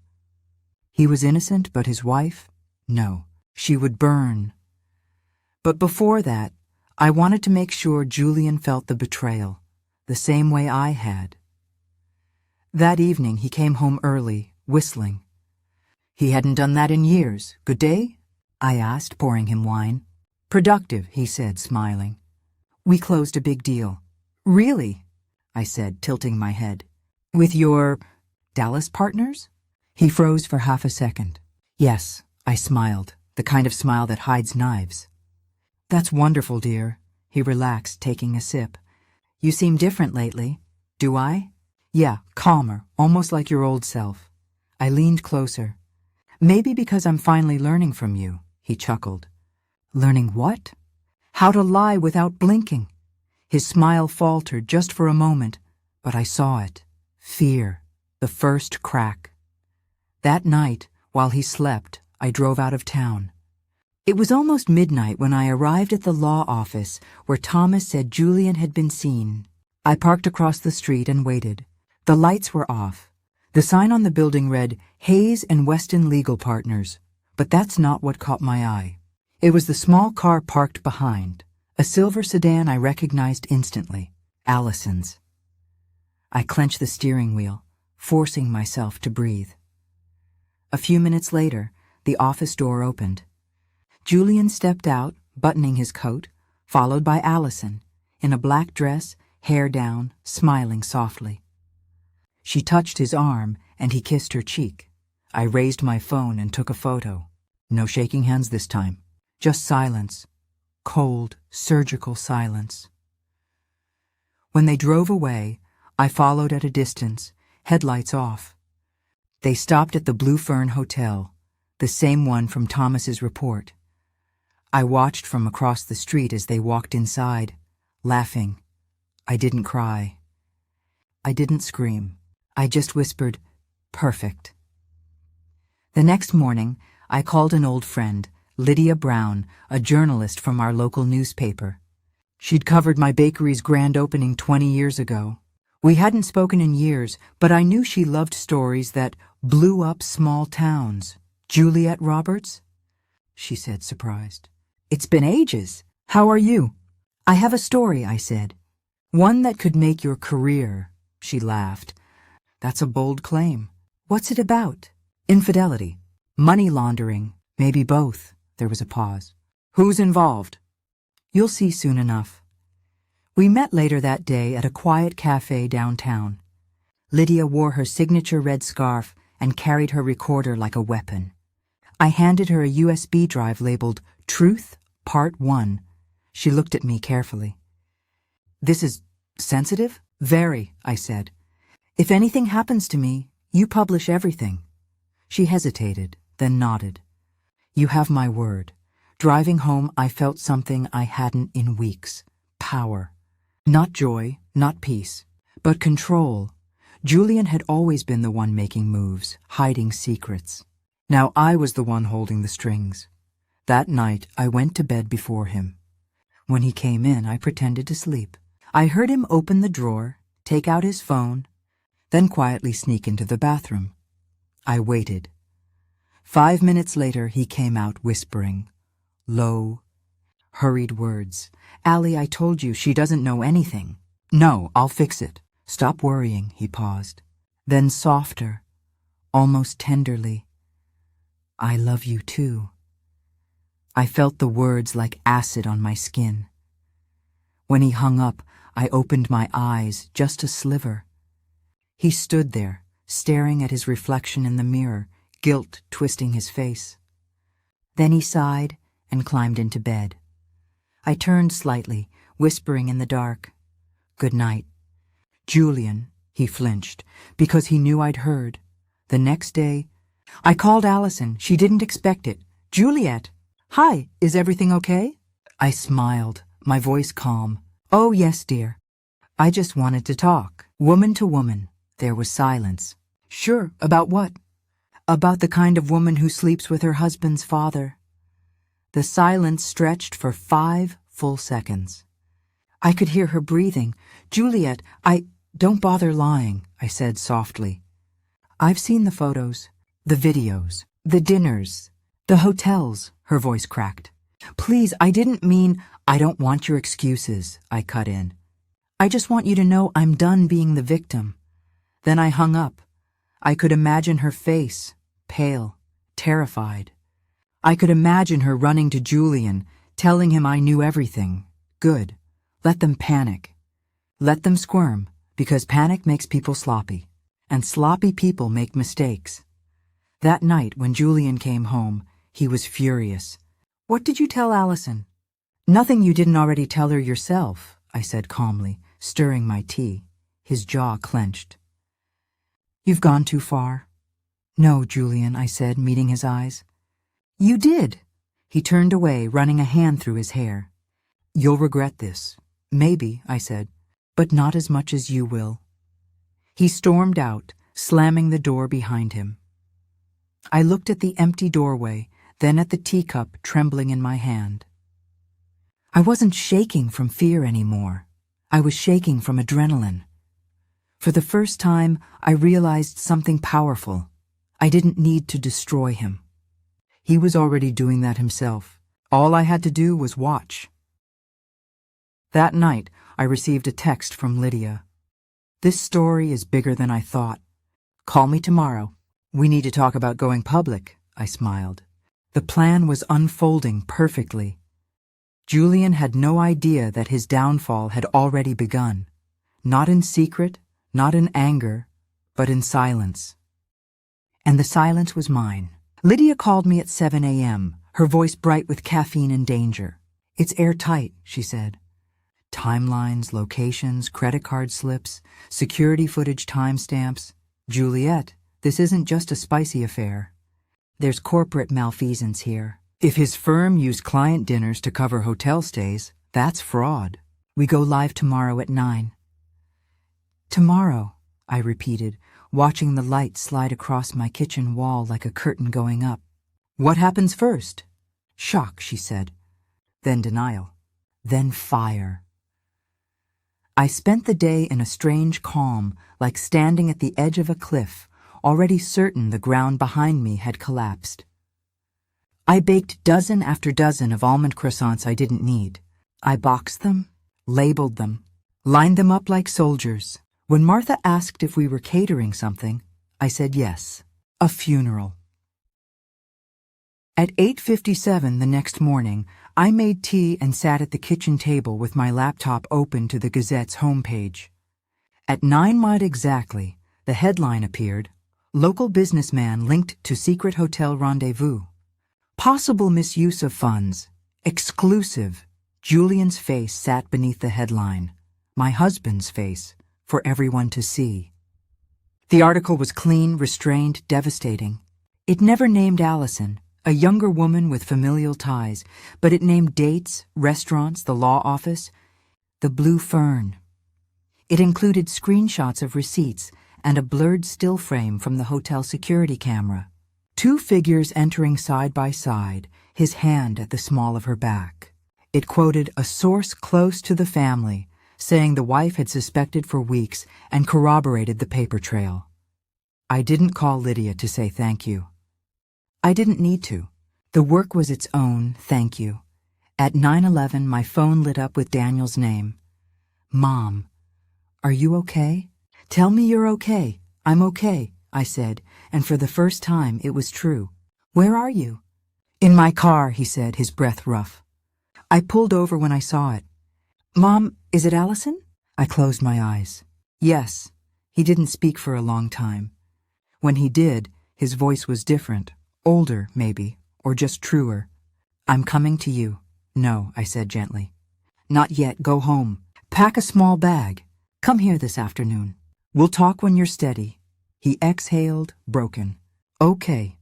He was innocent, but his wife? No, she would burn. But before that, I wanted to make sure Julian felt the betrayal, the same way I had. That evening he came home early, whistling. He hadn't done that in years. "Good day?" I asked, pouring him wine. "Productive," he said, smiling. "We closed a big deal." "Really?" I said, tilting my head. "With your Dallas partners?" He froze for half a second. "Yes," I smiled, the kind of smile that hides knives. "That's wonderful, dear." He relaxed, taking a sip. "You seem different lately." "Do I?" "Yeah, calmer, almost like your old self." I leaned closer. "Maybe because I'm finally learning from you," he chuckled. "Learning what?" "How to lie without blinking." His smile faltered just for a moment, but I saw it. Fear, the first crack. That night, while he slept, I drove out of town. It was almost midnight when I arrived at the law office where Thomas said Julian had been seen. I parked across the street and waited. The lights were off. The sign on the building read, "Hayes and Weston Legal Partners," but that's not what caught my eye. It was the small car parked behind, a silver sedan I recognized instantly, Allison's. I clenched the steering wheel, forcing myself to breathe. A few minutes later, the office door opened. Julian stepped out, buttoning his coat, followed by Allison, in a black dress, hair down, smiling softly. She touched his arm, and he kissed her cheek. I raised my phone and took a photo. No shaking hands this time. Just silence. Cold, surgical silence. When they drove away, I followed at a distance, headlights off. They stopped at the Blue Fern Hotel, the same one from Thomas's report. I watched from across the street as they walked inside, laughing. I didn't cry. I didn't scream. I just whispered, "Perfect." The next morning, I called an old friend, Lydia Brown, a journalist from our local newspaper. She'd covered my bakery's grand opening 20 years ago. We hadn't spoken in years, but I knew she loved stories that blew up small towns. "Juliet Roberts?" she said, surprised. "It's been ages. How are you?" "I have a story," I said. "One that could make your career." She laughed. "That's a bold claim. What's it about?" "Infidelity. Money laundering. Maybe both." There was a pause. "Who's involved?" "You'll see soon enough." We met later that day at a quiet cafe downtown. Lydia wore her signature red scarf and carried her recorder like a weapon. I handed her a USB drive labeled Truth, Part 1. She looked at me carefully. "This is sensitive?" "Very," I said. "If anything happens to me, you publish everything." She hesitated, then nodded. "You have my word." Driving home, I felt something I hadn't in weeks. Power. Not joy, not peace, but control. Julian had always been the one making moves, hiding secrets. Now I was the one holding the strings. That night, I went to bed before him. When he came in, I pretended to sleep. I heard him open the drawer, take out his phone, then quietly sneak into the bathroom. I waited. 5 minutes later, he came out whispering, low, hurried words. "Allie, I told you she doesn't know anything." "No, I'll fix it." "Stop worrying," he paused. Then softer, almost tenderly, "I love you too." I felt the words like acid on my skin. When he hung up, I opened my eyes just a sliver. He stood there, staring at his reflection in the mirror, guilt twisting his face. Then he sighed and climbed into bed. I turned slightly, whispering in the dark, "Good night." "Julian," he flinched, because he knew I'd heard. The next day, I called Allison. She didn't expect it. "Juliet." "Hi, is everything okay?" I smiled, my voice calm. "Oh, yes, dear. I just wanted to talk." Woman to woman, there was silence. "Sure, about what?" "About the kind of woman who sleeps with her husband's father." The silence stretched for 5 full seconds. I could hear her breathing. "Juliet, don't bother lying," I said softly. "I've seen the photos, the videos, the dinners, the hotels," her voice cracked. "Please, I didn't mean—" "I don't want your excuses," I cut in. "I just want you to know I'm done being the victim." Then I hung up. I could imagine her face, pale, terrified. I could imagine her running to Julian, telling him I knew everything. Good. Let them panic. Let them squirm, because panic makes people sloppy, and sloppy people make mistakes. That night when Julian came home, he was furious. "What did you tell Allison?" "Nothing you didn't already tell her yourself," I said calmly, stirring my tea. His jaw clenched. "You've gone too far." "No, Julian," I said, meeting his eyes. "You did." He turned away, running a hand through his hair. "You'll regret this." "Maybe," I said, "but not as much as you will." He stormed out, slamming the door behind him. I looked at the empty doorway, then at the teacup trembling in my hand. I wasn't shaking from fear anymore. I was shaking from adrenaline. For the first time, I realized something powerful. I didn't need to destroy him. He was already doing that himself. All I had to do was watch. That night, I received a text from Lydia. "This story is bigger than I thought. Call me tomorrow. We need to talk about going public," I smiled. The plan was unfolding perfectly. Julian had no idea that his downfall had already begun. Not in secret, not in anger, but in silence. And the silence was mine. Lydia called me at 7 a.m., her voice bright with caffeine and danger. "It's airtight," she said. Timelines, locations, credit card slips, security footage timestamps. "Juliet, this isn't just a spicy affair. There's corporate malfeasance here. If his firm used client dinners to cover hotel stays, that's fraud. We go live tomorrow at 9. "Tomorrow," I repeated, watching the light slide across my kitchen wall like a curtain going up. "What happens first?" "Shock," she said. Then denial. Then fire. I spent the day in a strange calm, like standing at the edge of a cliff, already certain the ground behind me had collapsed. I baked dozen after dozen of almond croissants I didn't need. I boxed them, labeled them, lined them up like soldiers. When Martha asked if we were catering something, I said yes. A funeral. At 8:57 the next morning, I made tea and sat at the kitchen table with my laptop open to the Gazette's homepage. At 9 exactly, the headline appeared, "Local businessman linked to secret hotel rendezvous. Possible misuse of funds. Exclusive." Julian's face sat beneath the headline. My husband's face, for everyone to see. The article was clean, restrained, devastating. It never named Allison, a younger woman with familial ties, but it named dates, restaurants, the law office, the Blue Fern. It included screenshots of receipts and a blurred still frame from the hotel security camera. 2 figures entering side by side, his hand at the small of her back. It quoted a source close to the family, saying the wife had suspected for weeks and corroborated the paper trail. I didn't call Lydia to say thank you. I didn't need to. The work was its own thank you. At 9:11, my phone lit up with Daniel's name. "Mom, are you okay?" "Tell me you're okay." "I'm okay," I said, and for the first time it was true. "Where are you?" "In my car," he said, his breath rough. I pulled over when I saw it. "Mom, is it Allison?" I closed my eyes. "Yes." He didn't speak for a long time. When he did, his voice was different, older maybe, or just truer? I'm coming to you. No, I said gently. Not yet, go home. Pack a small bag. Come here this afternoon. We'll talk when you're steady. He exhaled, broken. Okay.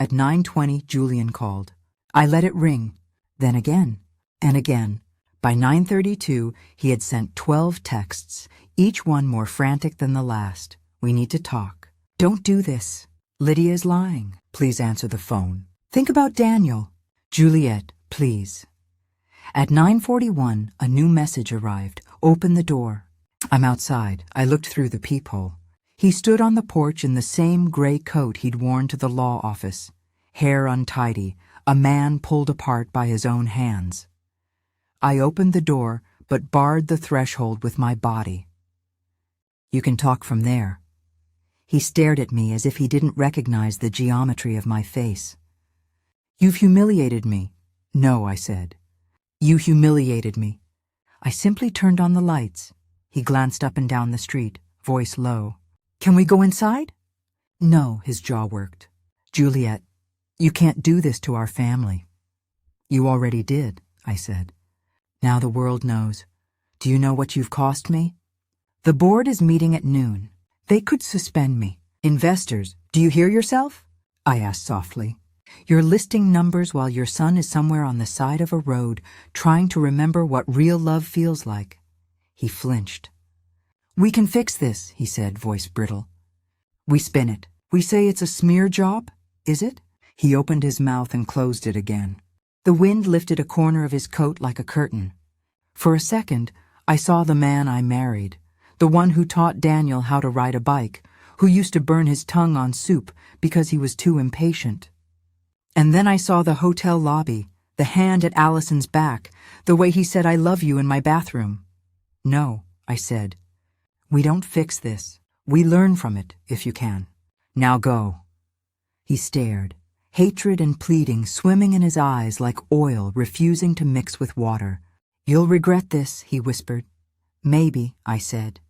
At 9:20, Julian called. I let it ring. Then again, and again. By 9:32, he had sent 12 texts, each one more frantic than the last. We need to talk. Don't do this. Lydia's lying. Please answer the phone. Think about Daniel. Juliet, please. At 9:41, a new message arrived. Open the door. I'm outside. I looked through the peephole. He stood on the porch in the same gray coat he'd worn to the law office. Hair untidy, a man pulled apart by his own hands. I opened the door, but barred the threshold with my body. You can talk from there. He stared at me as if he didn't recognize the geometry of my face. You've humiliated me. No, I said. You humiliated me. I simply turned on the lights. He glanced up and down the street, voice low. Can we go inside? No, his jaw worked. Juliet, you can't do this to our family. You already did, I said. Now the world knows. Do you know what you've cost me? The board is meeting at noon. They could suspend me. Investors, do you hear yourself? I asked softly. You're listing numbers while your son is somewhere on the side of a road trying to remember what real love feels like. He flinched. We can fix this, he said, voice brittle. We spin it. We say it's a smear job, is it? He opened his mouth and closed it again. The wind lifted a corner of his coat like a curtain. For a second, I saw the man I married, the one who taught Daniel how to ride a bike, who used to burn his tongue on soup because he was too impatient. And then I saw the hotel lobby, the hand at Allison's back, the way he said I love you in my bathroom. No, I said. We don't fix this. We learn from it, if you can. Now go. He stared, hatred and pleading swimming in his eyes like oil refusing to mix with water. You'll regret this, he whispered. Maybe, I said.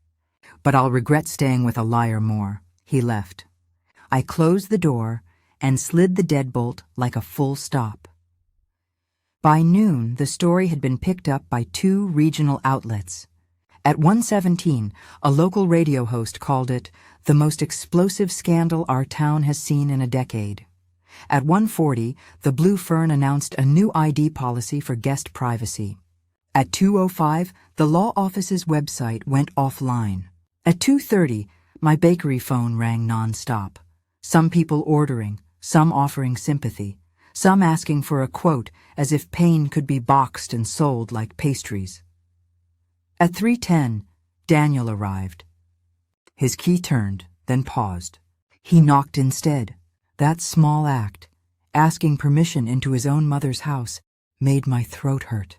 But I'll regret staying with a liar more. He left. I closed the door and slid the deadbolt like a full stop. By noon, the story had been picked up by 2 regional outlets. At 1:17, a local radio host called it the most explosive scandal our town has seen in a decade. At 1:40, the Blue Fern announced a new ID policy for guest privacy. At 2:05, the law office's website went offline. At 2:30, my bakery phone rang nonstop. Some people ordering, some offering sympathy, some asking for a quote as if pain could be boxed and sold like pastries. At 3:10, Daniel arrived. His key turned, then paused. He knocked instead. That small act, asking permission into his own mother's house, made my throat hurt.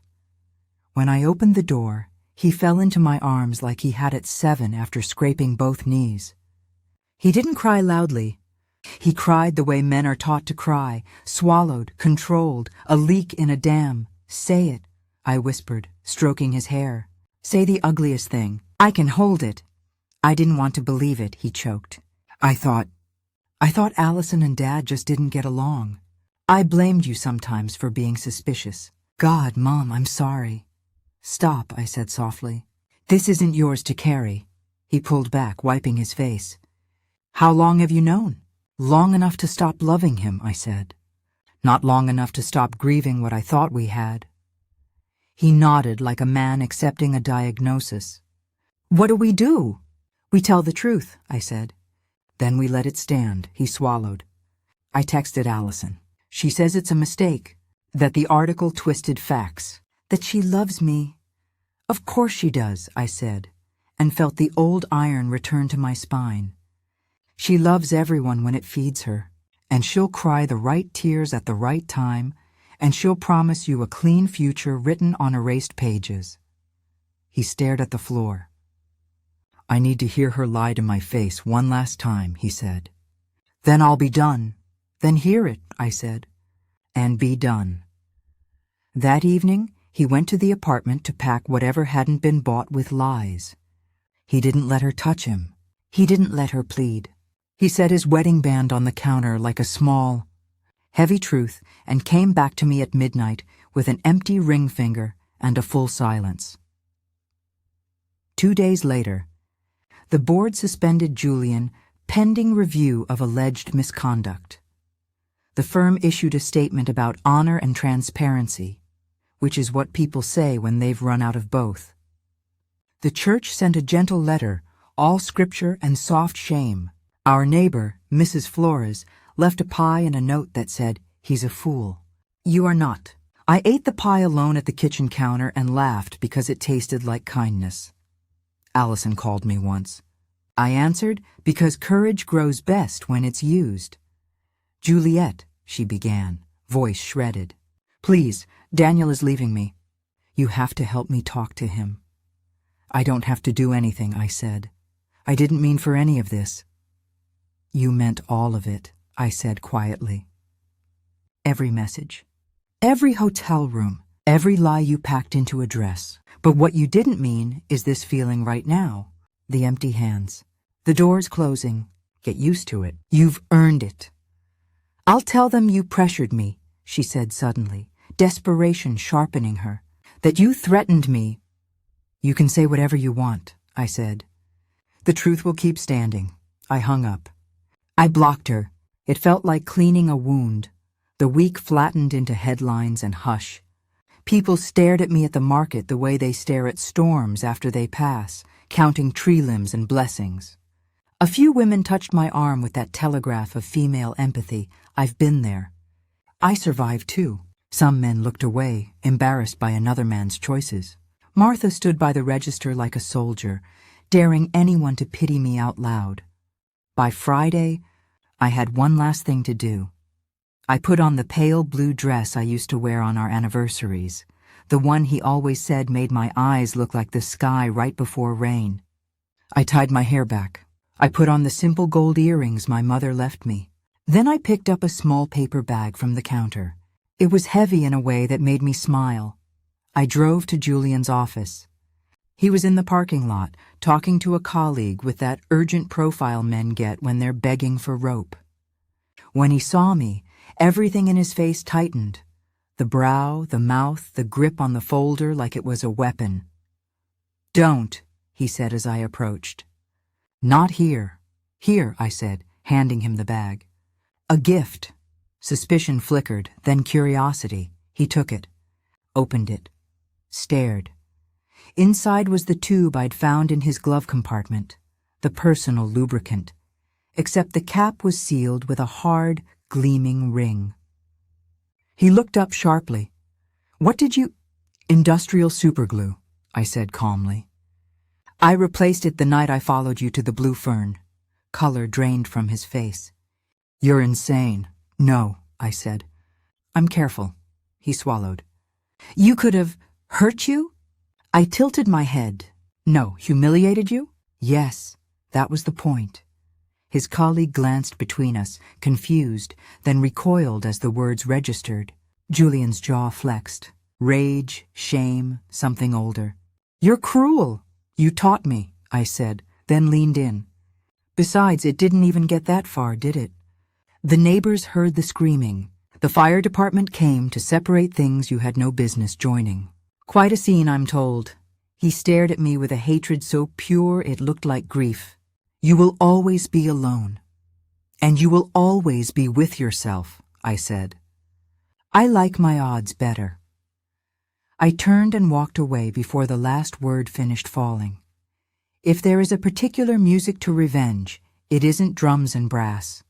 When I opened the door, he fell into my arms like he had at 7 after scraping both knees. He didn't cry loudly. He cried the way men are taught to cry, swallowed, controlled, a leak in a dam. Say it, I whispered, stroking his hair. Say the ugliest thing. I can hold it. I didn't want to believe it, he choked. I thought Allison and Dad just didn't get along. I blamed you sometimes for being suspicious. God, Mom, I'm sorry. Stop, I said softly. This isn't yours to carry. He pulled back, wiping his face. How long have you known? Long enough to stop loving him, I said. Not long enough to stop grieving what I thought we had. He nodded like a man accepting a diagnosis. What do? We tell the truth, I said. Then we let it stand, he swallowed. I texted Allison. She says it's a mistake, that the article twisted facts, that she loves me. Of course she does, I said, and felt the old iron return to my spine. She loves everyone when it feeds her, and she'll cry the right tears at the right time, and she'll promise you a clean future written on erased pages. He stared at the floor. I need to hear her lie to my face one last time, he said. Then I'll be done. Then hear it, I said, and be done. That evening, he went to the apartment to pack whatever hadn't been bought with lies. He didn't let her touch him. He didn't let her plead. He set his wedding band on the counter like a small, heavy truth, and came back to me at midnight with an empty ring finger and a full silence. 2 days later, the board suspended Julian pending review of alleged misconduct. The firm issued a statement about honor and transparency, which is what people say when they've run out of both. The church sent a gentle letter, all scripture and soft shame. Our neighbor, Mrs. Flores, left a pie and a note that said, "He's a fool." You are not. I ate the pie alone at the kitchen counter and laughed because it tasted like kindness. Allison called me once. I answered, because courage grows best when it's used. "Juliet," she began, voice shredded. "Please, Daniel is leaving me. You have to help me talk to him." "I don't have to do anything," I said. "I didn't mean for any of this." "You meant all of it," I said quietly. "Every message, every hotel room, every lie you packed into a dress. But what you didn't mean is this feeling right now, the empty hands, the doors closing. Get used to it. You've earned it." "I'll tell them you pressured me," she said suddenly, desperation sharpening her. "That you threatened me." "You can say whatever you want," I said. "The truth will keep standing." I hung up. I blocked her. It felt like cleaning a wound. The week flattened into headlines and hush. People stared at me at the market the way they stare at storms after they pass, counting tree limbs and blessings. A few women touched my arm with that telegraph of female empathy. I've been there. I survived too. Some men looked away, embarrassed by another man's choices. Martha stood by the register like a soldier, daring anyone to pity me out loud. By Friday, I had one last thing to do. I put on the pale blue dress I used to wear on our anniversaries, the one he always said made my eyes look like the sky right before rain. I tied my hair back. I put on the simple gold earrings my mother left me. Then I picked up a small paper bag from the counter. It was heavy in a way that made me smile. I drove to Julian's office. He was in the parking lot, talking to a colleague with that urgent profile men get when they're begging for rope. When he saw me, everything in his face tightened. The brow, the mouth, the grip on the folder like it was a weapon. "Don't," he said as I approached. "Not here." "Here," I said, handing him the bag. "A gift." Suspicion flickered, then curiosity. He took it, opened it, stared. Inside was the tube I'd found in his glove compartment, the personal lubricant, except the cap was sealed with a hard, gleaming ring. He looked up sharply. "What did you—" "Industrial superglue," I said calmly. "I replaced it the night I followed you to the Blue Fern." Color drained from his face. "You're insane." "No," I said. "I'm careful." He swallowed. "You could have hurt you?" I tilted my head. "No, humiliated you?" "Yes, that was the point." His colleague glanced between us, confused, then recoiled as the words registered. Julian's jaw flexed. Rage, shame, something older. "You're cruel." "You taught me," I said, then leaned in. "Besides, it didn't even get that far, did it?" The neighbors heard the screaming. The fire department came to separate things you had no business joining. Quite a scene, I'm told. He stared at me with a hatred so pure it looked like grief. "You will always be alone. And you will always be with yourself," I said. "I like my odds better." I turned and walked away before the last word finished falling. If there is a particular music to revenge, it isn't drums and brass.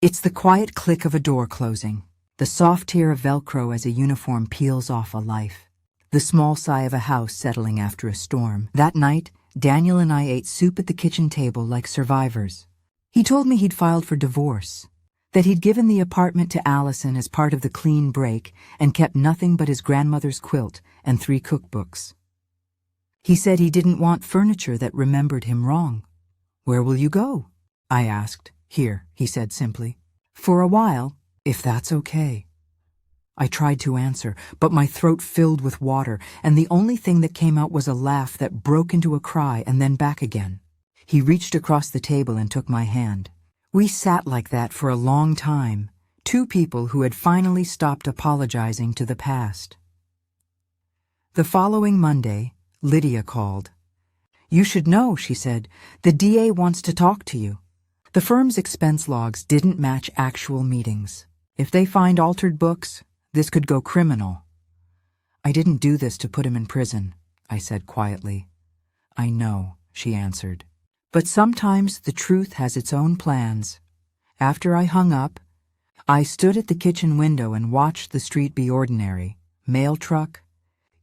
It's the quiet click of a door closing, the soft tear of Velcro as a uniform peels off a life, the small sigh of a house settling after a storm. That night, Daniel and I ate soup at the kitchen table like survivors. He told me he'd filed for divorce, that he'd given the apartment to Allison as part of the clean break and kept nothing but his grandmother's quilt and 3 cookbooks. He said he didn't want furniture that remembered him wrong. "Where will you go?" I asked. "Here," he said simply. "For a while, if that's okay." I tried to answer, but my throat filled with water, and the only thing that came out was a laugh that broke into a cry and then back again. He reached across the table and took my hand. We sat like that for a long time, Two people who had finally stopped apologizing to the past. The following Monday, Lydia called. "You should know," she said. "The DA wants to talk to you." The firm's expense logs didn't match actual meetings. If they find altered books, this could go criminal. "I didn't do this to put him in prison," I said quietly. "I know," she answered. "But sometimes the truth has its own plans." After I hung up, I stood at the kitchen window and watched the street be ordinary. Mail truck,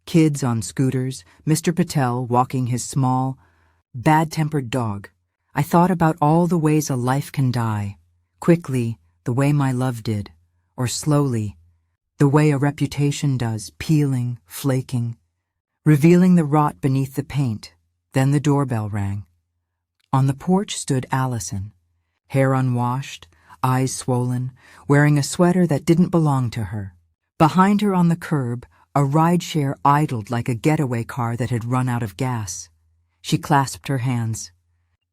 kids on scooters, Mr. Patel walking his small, bad-tempered dog. I thought about all the ways a life can die. Quickly, the way my love did, or slowly, the way a reputation does, peeling, flaking, revealing the rot beneath the paint. Then the doorbell rang. On the porch stood Allison, hair unwashed, eyes swollen, wearing a sweater that didn't belong to her. Behind her on the curb, a rideshare idled like a getaway car that had run out of gas. She clasped her hands.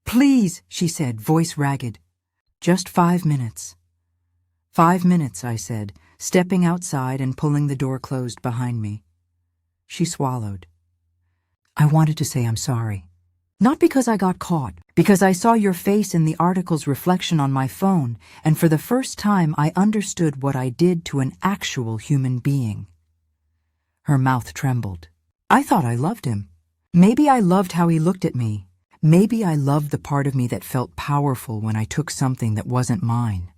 "Please," she said, voice ragged. "Just 5 minutes." 5 minutes, I said, stepping outside and pulling the door closed behind me. She swallowed. "I wanted to say I'm sorry. Not because I got caught, because I saw your face in the article's reflection on my phone, and for the first time I understood what I did to an actual human being." Her mouth trembled. I thought I loved him. Maybe I loved how he looked at me. Maybe I loved the part of me that felt powerful when I took something that wasn't mine.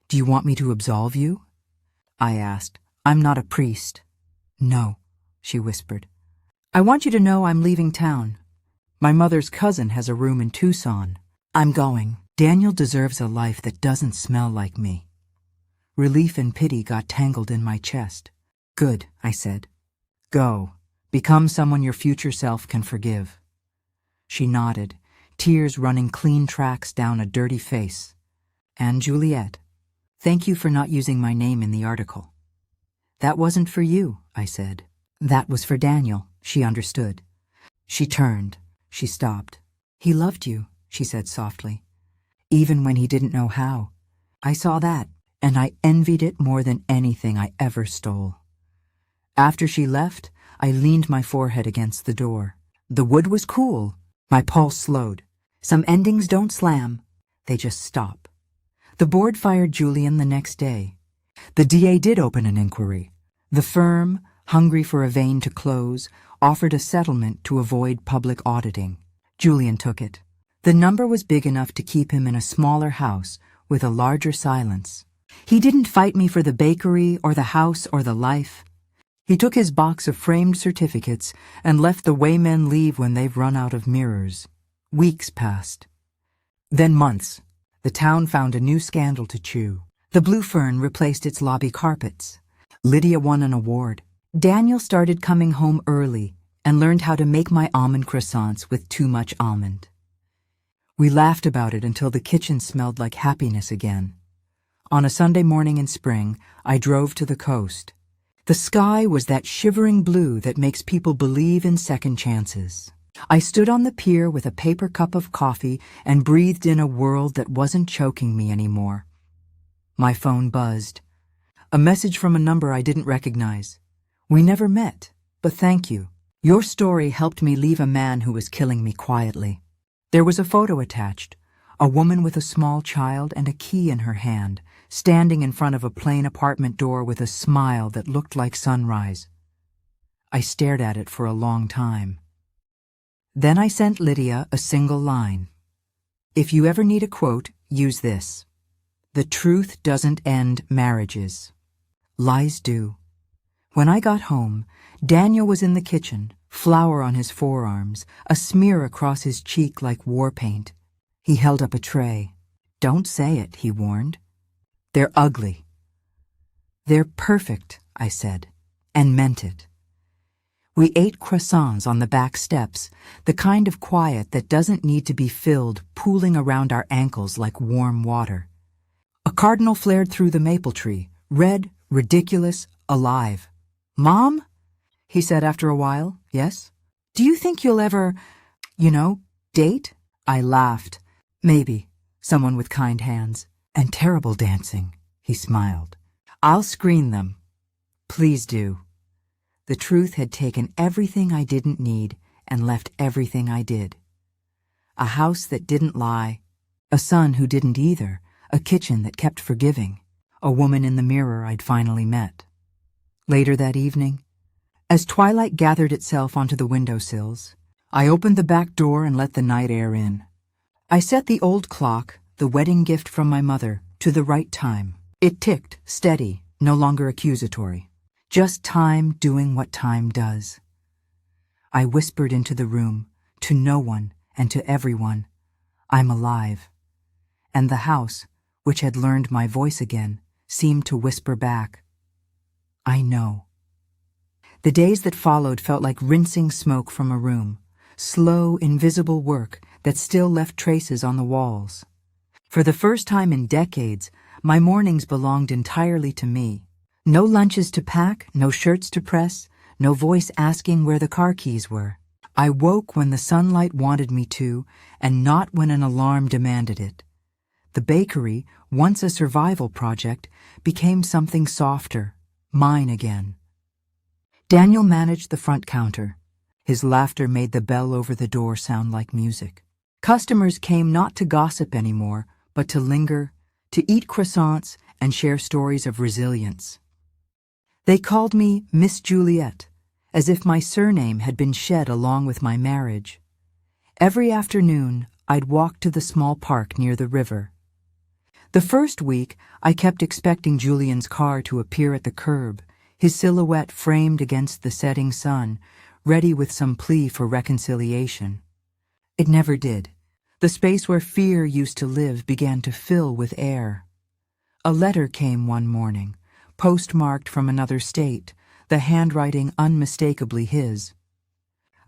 "Do you want me to absolve you?" I asked. "I'm not a priest." "No," she whispered. "I want you to know I'm leaving town. My mother's cousin has a room in Tucson. I'm going. Daniel deserves a life that doesn't smell like me." Relief and pity got tangled in my chest. "Good," I said. "Go. Become someone your future self can forgive." She nodded, tears running clean tracks down a dirty face. "And Juliet, thank you for not using my name in the article." "That wasn't for you," I said. "That was for Daniel." She understood. She turned. She stopped. "He loved you," she said softly, "even when he didn't know how. I saw that, and I envied it more than anything I ever stole." After she left, I leaned my forehead against the door. The wood was cool. My pulse slowed. Some endings don't slam. They just stop. The board fired Julian the next day. The DA did open an inquiry. The firm, hungry for a vein to close, offered a settlement to avoid public auditing. Julian took it. The number was big enough to keep him in a smaller house with a larger silence. He didn't fight me for the bakery or the house or the life. He took his box of framed certificates and left the way men leave when they've run out of mirrors. Weeks passed. Then months. The town found a new scandal to chew. The Blue Fern replaced its lobby carpets. Lydia won an award. Daniel started coming home early and learned how to make my almond croissants with too much almond. We laughed about it until the kitchen smelled like happiness again. On a Sunday morning in spring, I drove to the coast. The sky was that shivering blue that makes people believe in second chances. I stood on the pier with a paper cup of coffee and breathed in a world that wasn't choking me anymore. My phone buzzed. A message from a number I didn't recognize. "We never met, but thank you. Your story helped me leave a man who was killing me quietly." There was a photo attached, a woman with a small child and a key in her hand, standing in front of a plain apartment door with a smile that looked like sunrise. I stared at it for a long time. Then I sent Lydia a single line. "If you ever need a quote, use this. The truth doesn't end marriages. Lies do." When I got home, Daniel was in the kitchen, flour on his forearms, a smear across his cheek like war paint. He held up a tray. "Don't say it," he warned. "They're ugly." "They're perfect," I said, and meant it. We ate croissants on the back steps, the kind of quiet that doesn't need to be filled, pooling around our ankles like warm water. A cardinal flared through the maple tree, red, ridiculous, alive. "Mom?" he said after a while. "Yes?" "Do you think you'll ever, date?" I laughed. "Maybe. Someone with kind hands. And terrible dancing," He smiled. I'll screen them. Please do. The truth had taken everything I didn't need and left everything I did. A house that didn't lie, a son who didn't either, a kitchen that kept forgiving, a woman in the mirror I'd finally met. Later that evening, as twilight gathered itself onto the windowsills, I opened the back door and let the night air in. I set the old clock, the wedding gift from my mother, to the right time. It ticked, steady, no longer accusatory. Just time doing what time does. I whispered into the room, to no one and to everyone, I'm alive. And the house, which had learned my voice again, seemed to whisper back, I know. The days that followed felt like rinsing smoke from a room, slow, invisible work that still left traces on the walls. For the first time in decades, my mornings belonged entirely to me. No lunches to pack, no shirts to press, no voice asking where the car keys were. I woke when the sunlight wanted me to, and not when an alarm demanded it. The bakery, once a survival project, became something softer, mine again. Daniel managed the front counter. His laughter made the bell over the door sound like music. Customers came not to gossip anymore, but to linger, to eat croissants and share stories of resilience. They called me Miss Juliet, as if my surname had been shed along with my marriage. Every afternoon, I'd walk to the small park near the river. The first week, I kept expecting Julian's car to appear at the curb, his silhouette framed against the setting sun, ready with some plea for reconciliation. It never did. The space where fear used to live began to fill with air. A letter came one morning, postmarked from another state, the handwriting unmistakably his.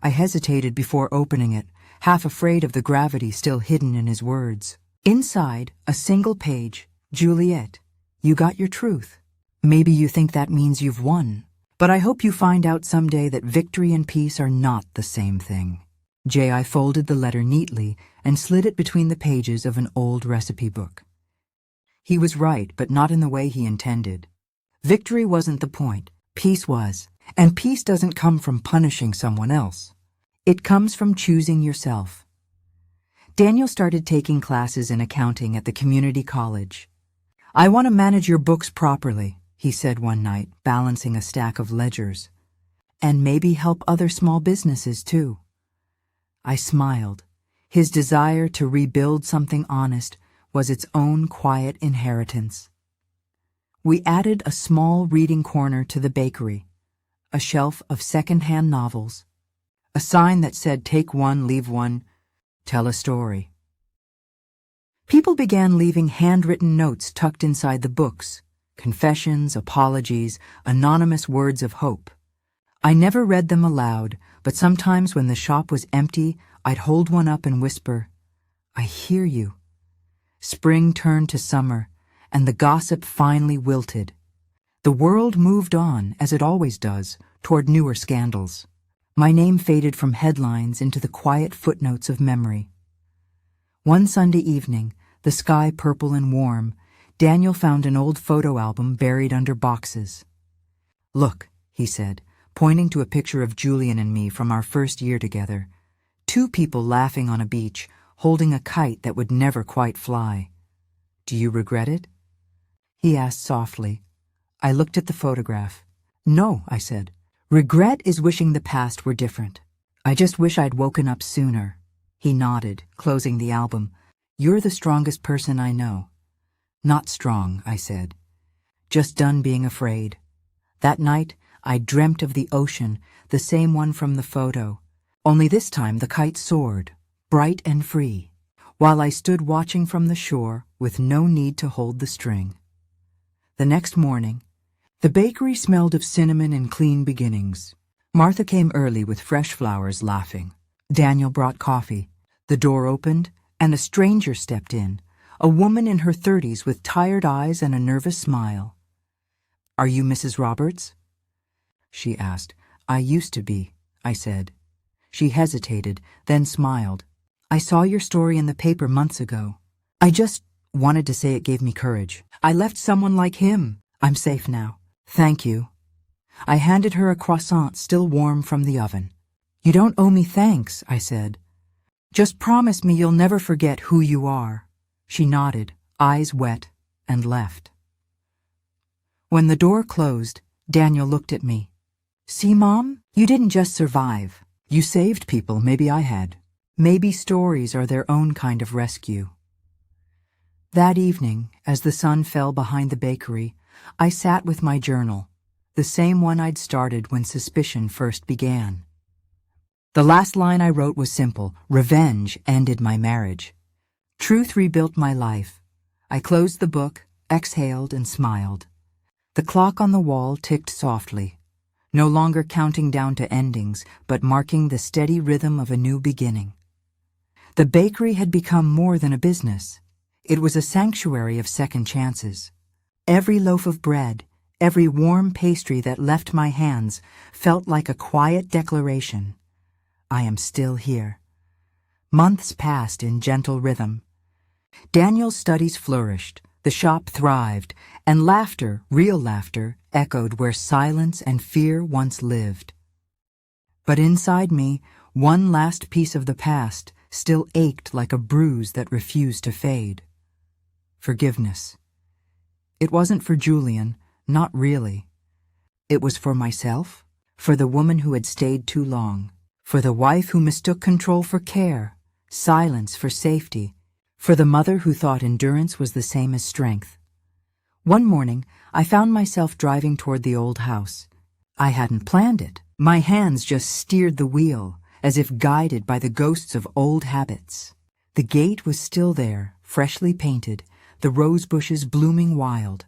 I hesitated before opening it, half afraid of the gravity still hidden in his words. Inside, a single page, Juliet, you got your truth. Maybe you think that means you've won, but I hope you find out someday that victory and peace are not the same thing. I folded the letter neatly and slid it between the pages of an old recipe book. He was right, but not in the way he intended. Victory wasn't the point. Peace was. And peace doesn't come from punishing someone else. It comes from choosing yourself. Daniel started taking classes in accounting at the community college. I want to manage your books properly, he said one night, balancing a stack of ledgers. And maybe help other small businesses, too. I smiled. His desire to rebuild something honest was its own quiet inheritance. We added a small reading corner to the bakery, a shelf of second-hand novels, a sign that said, take one, leave one, tell a story. People began leaving handwritten notes tucked inside the books, confessions, apologies, anonymous words of hope. I never read them aloud, but sometimes when the shop was empty, I'd hold one up and whisper, I hear you. Spring turned to summer, and the gossip finally wilted. The world moved on, as it always does, toward newer scandals. My name faded from headlines into the quiet footnotes of memory. One Sunday evening, the sky purple and warm, Daniel found an old photo album buried under boxes. Look, he said, pointing to a picture of Julian and me from our first year together. 2 people laughing on a beach, holding a kite that would never quite fly. Do you regret it? He asked softly. I looked at the photograph. No, I said. Regret is wishing the past were different. I just wish I'd woken up sooner. He nodded, closing the album. You're the strongest person I know. Not strong, I said. Just done being afraid. That night, I dreamt of the ocean, the same one from the photo. Only this time the kite soared, bright and free, while I stood watching from the shore with no need to hold the string. The next morning, the bakery smelled of cinnamon and clean beginnings. Martha came early with fresh flowers, laughing. Daniel brought coffee. The door opened, and a stranger stepped in, a woman in her 30s with tired eyes and a nervous smile. Are you Mrs. Roberts? She asked. I used to be, I said. She hesitated, then smiled. I saw your story in the paper months ago. I just wanted to say it gave me courage. I left someone like him. I'm safe now. Thank you. I handed her a croissant still warm from the oven. You don't owe me thanks, I said. Just promise me you'll never forget who you are. She nodded, eyes wet, and left. When the door closed, Daniel looked at me. See, Mom? You didn't just survive. You saved people maybe I had. Maybe stories are their own kind of rescue. That evening, as the sun fell behind the bakery, I sat with my journal, the same one I'd started when suspicion first began. The last line I wrote was simple: revenge ended my marriage. Truth rebuilt my life. I closed the book, exhaled, and smiled. The clock on the wall ticked softly, no longer counting down to endings, but marking the steady rhythm of a new beginning. The bakery had become more than a business. It was a sanctuary of second chances. Every loaf of bread, every warm pastry that left my hands felt like a quiet declaration. I am still here. Months passed in gentle rhythm. Daniel's studies flourished, the shop thrived, and laughter, real laughter, echoed where silence and fear once lived. But inside me, one last piece of the past still ached like a bruise that refused to fade. Forgiveness. It wasn't for Julian, not really. It was for myself, for the woman who had stayed too long, for the wife who mistook control for care, silence for safety, for the mother who thought endurance was the same as strength. One morning, I found myself driving toward the old house. I hadn't planned it. My hands just steered the wheel, as if guided by the ghosts of old habits. The gate was still there, freshly painted, the rose bushes blooming wild.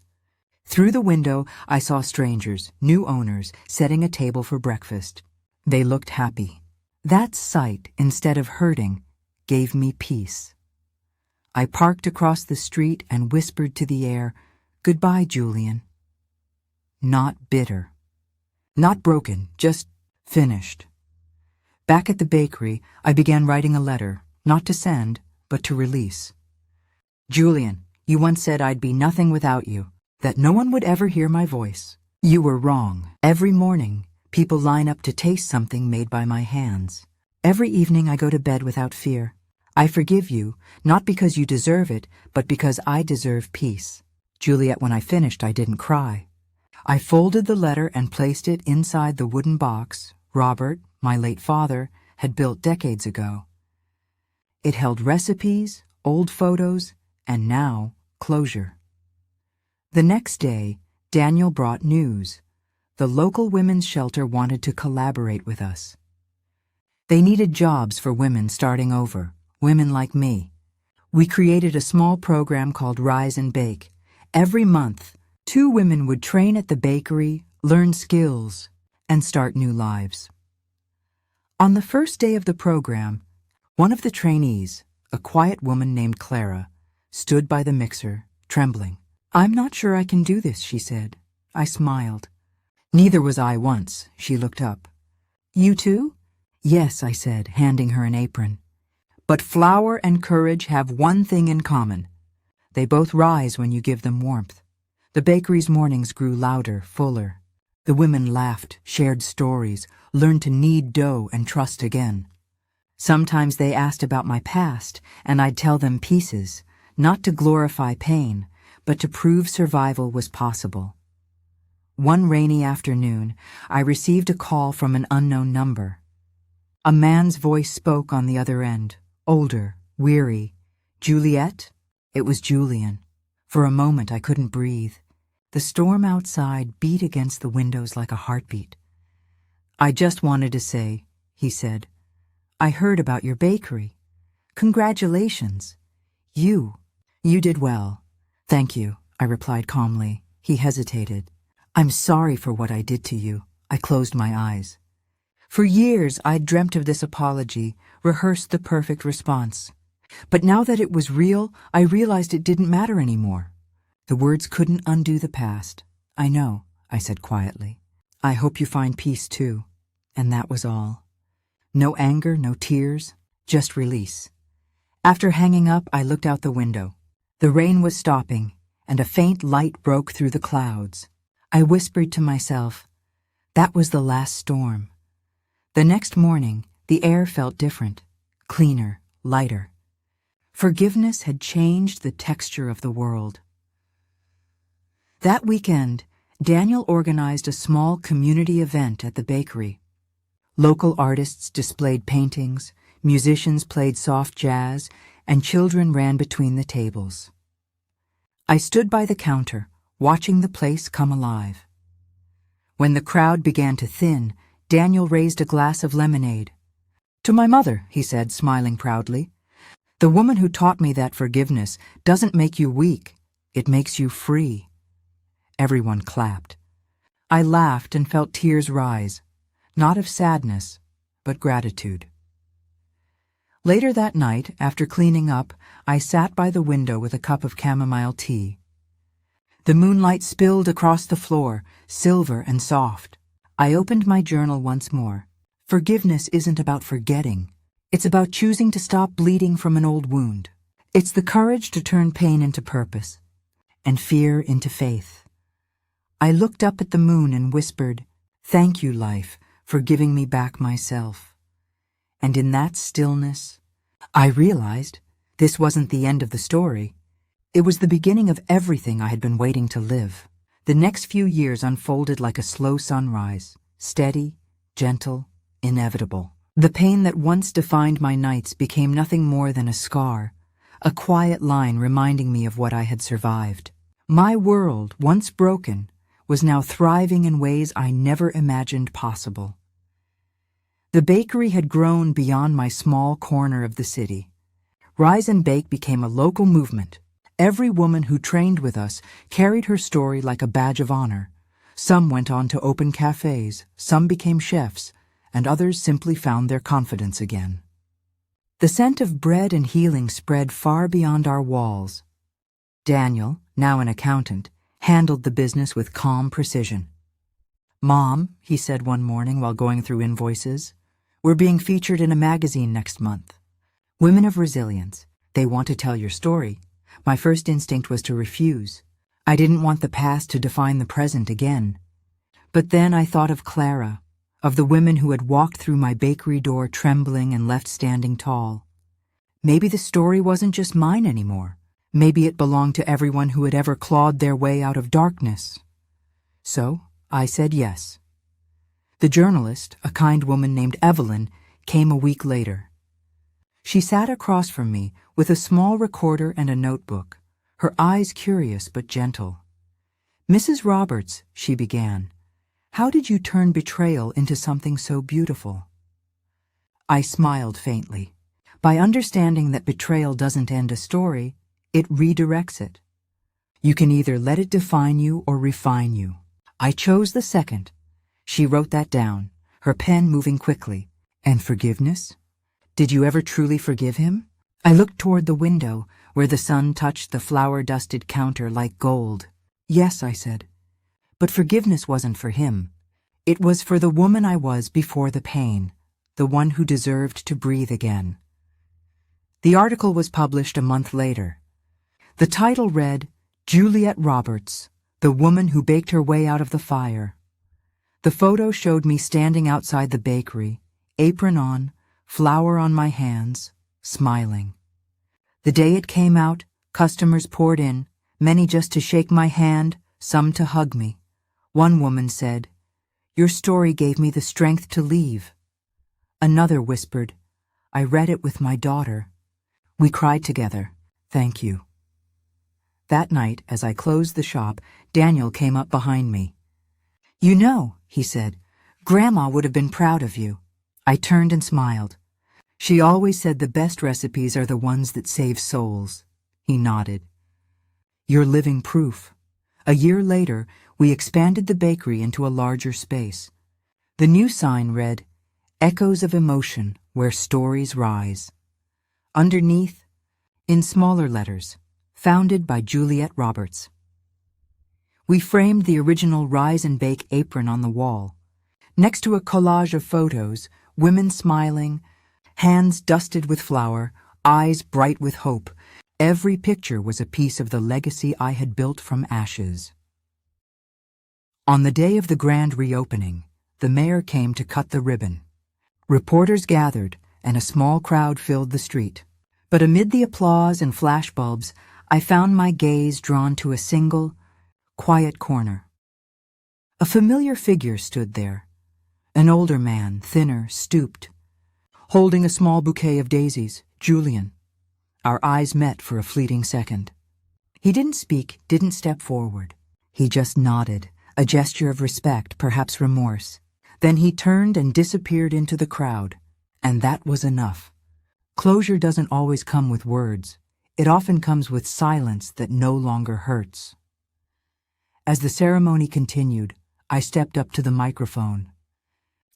Through the window, I saw strangers, new owners, setting a table for breakfast. They looked happy. That sight, instead of hurting, gave me peace. I parked across the street and whispered to the air, "Goodbye, Julian." Not bitter. Not broken, just finished. Back at the bakery, I began writing a letter, not to send, but to release. Julian, you once said I'd be nothing without you, that no one would ever hear my voice. You were wrong. Every morning, people line up to taste something made by my hands. Every evening I go to bed without fear. I forgive you, not because you deserve it, but because I deserve peace. Juliet, when I finished, I didn't cry. I folded the letter and placed it inside the wooden box Robert, my late father, had built decades ago. It held recipes, old photos, and now, closure. The next day, Daniel brought news. The local women's shelter wanted to collaborate with us. They needed jobs for women starting over, women like me. We created a small program called Rise and Bake. Every month, 2 women would train at the bakery, learn skills, and start new lives. On the first day of the program, one of the trainees, a quiet woman named Clara, stood by the mixer, trembling. "I'm not sure I can do this," she said. I smiled. "Neither was I once." She looked up. "You too?" "Yes," I said, handing her an apron. "But flour and courage have one thing in common. They both rise when you give them warmth." The bakery's mornings grew louder, fuller. The women laughed, shared stories, learned to knead dough and trust again. Sometimes they asked about my past, and I'd tell them pieces, not to glorify pain, but to prove survival was possible. One rainy afternoon, I received a call from an unknown number. A man's voice spoke on the other end, older, weary. "Juliet?" It was Julian. For a moment I couldn't breathe. The storm outside beat against the windows like a heartbeat. "I just wanted to say," he said, "I heard about your bakery. Congratulations. You did well." "Thank you," I replied calmly. He hesitated. "I'm sorry for what I did to you." I closed my eyes. For years I'd dreamt of this apology, rehearsed the perfect response. But now that it was real, I realized it didn't matter anymore. The words couldn't undo the past. "I know," I said quietly. "I hope you find peace too." And that was all. No anger, no tears, just release. After hanging up, I looked out the window. The rain was stopping, and a faint light broke through the clouds. I whispered to myself, that was the last storm. The next morning, the air felt different, cleaner, lighter. Forgiveness had changed the texture of the world. That weekend, Daniel organized a small community event at the bakery. Local artists displayed paintings, musicians played soft jazz, and children ran between the tables. I stood by the counter, watching the place come alive. When the crowd began to thin, Daniel raised a glass of lemonade. "To my mother," he said, smiling proudly. "The woman who taught me that forgiveness doesn't make you weak, it makes you free." Everyone clapped. I laughed and felt tears rise, not of sadness, but gratitude. Later that night, after cleaning up, I sat by the window with a cup of chamomile tea. The moonlight spilled across the floor, silver and soft. I opened my journal once more. Forgiveness isn't about forgetting. It's about choosing to stop bleeding from an old wound. It's the courage to turn pain into purpose, and fear into faith. I looked up at the moon and whispered, "Thank you, life, for giving me back myself." And in that stillness, I realized this wasn't the end of the story. It was the beginning of everything I had been waiting to live. The next few years unfolded like a slow sunrise, steady, gentle, inevitable. The pain that once defined my nights became nothing more than a scar, a quiet line reminding me of what I had survived. My world, once broken, was now thriving in ways I never imagined possible. The bakery had grown beyond my small corner of the city. Rise and Bake became a local movement. Every woman who trained with us carried her story like a badge of honor. Some went on to open cafes, some became chefs, and others simply found their confidence again. The scent of bread and healing spread far beyond our walls. Daniel, now an accountant, handled the business with calm precision. "Mom," he said one morning while going through invoices, "we're being featured in a magazine next month. Women of Resilience. They want to tell your story." My first instinct was to refuse. I didn't want the past to define the present again. But then I thought of Clara, of the women who had walked through my bakery door trembling and left standing tall. Maybe the story wasn't just mine anymore. Maybe it belonged to everyone who had ever clawed their way out of darkness. So I said yes. The journalist, a kind woman named Evelyn, came a week later. She sat across from me with a small recorder and a notebook, her eyes curious but gentle. "Mrs. Roberts," she began, "how did you turn betrayal into something so beautiful?" I smiled faintly. By understanding that betrayal doesn't end a story, it redirects it. You can either let it define you or refine you. I chose the second. She wrote that down, her pen moving quickly. "And forgiveness? Did you ever truly forgive him?" I looked toward the window, where the sun touched the flour-dusted counter like gold. "Yes," I said. "But forgiveness wasn't for him. It was for the woman I was before the pain, the one who deserved to breathe again." The article was published a month later. The title read, "Juliet Roberts, the woman who baked her way out of the fire." The photo showed me standing outside the bakery, apron on, flour on my hands, smiling. The day it came out, customers poured in, many just to shake my hand, some to hug me. One woman said, "Your story gave me the strength to leave." Another whispered, "I read it with my daughter." We cried together, "Thank you." That night, as I closed the shop, Daniel came up behind me. "You know," he said, "Grandma would have been proud of you." I turned and smiled. "She always said the best recipes are the ones that save souls." He nodded. "You're living proof." A year later, we expanded the bakery into a larger space. The new sign read, "Echoes of Emotion, Where Stories Rise." Underneath, in smaller letters, "Founded by Juliet Roberts." We framed the original Rise and Bake apron on the wall. Next to a collage of photos, women smiling, hands dusted with flour, eyes bright with hope, Every picture was a piece of the legacy I had built from ashes. On the day of the grand reopening, the mayor came to cut the ribbon. Reporters gathered, and a small crowd filled the street. But amid the applause and flashbulbs, I found my gaze drawn to a single, quiet corner. A familiar figure stood there, an older man, thinner, stooped, holding a small bouquet of daisies, Julian. Our eyes met for a fleeting second. He didn't speak, didn't step forward. He just nodded, a gesture of respect, perhaps remorse. Then he turned and disappeared into the crowd, and that was enough. Closure doesn't always come with words. It often comes with silence that no longer hurts. As the ceremony continued, I stepped up to the microphone.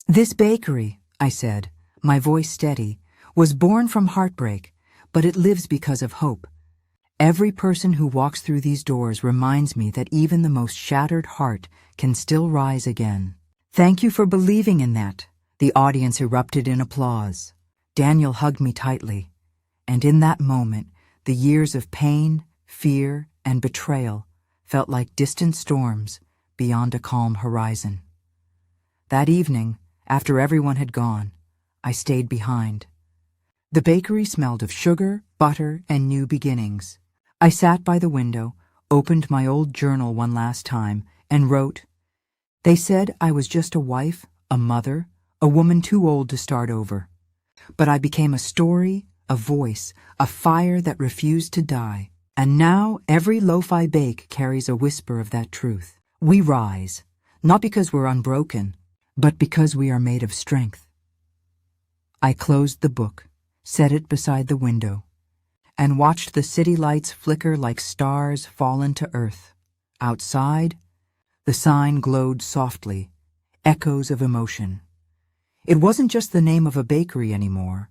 "This bakery," I said, my voice steady, "was born from heartbreak, but it lives because of hope. Every person who walks through these doors reminds me that even the most shattered heart can still rise again. Thank you for believing in that." The audience erupted in applause. Daniel hugged me tightly, and in that moment, the years of pain, fear, and betrayal felt like distant storms beyond a calm horizon. That evening, after everyone had gone, I stayed behind. The bakery smelled of sugar, butter, and new beginnings. I sat by the window, opened my old journal one last time, and wrote, "They said I was just a wife, a mother, a woman too old to start over. But I became a story, a voice, a fire that refused to die. And now every loaf I bake carries a whisper of that truth. We rise, not because we're unbroken, but because we are made of strength." I closed the book, set it beside the window, and watched the city lights flicker like stars fallen to earth. Outside, the sign glowed softly, echoes of emotion. It wasn't just the name of a bakery anymore.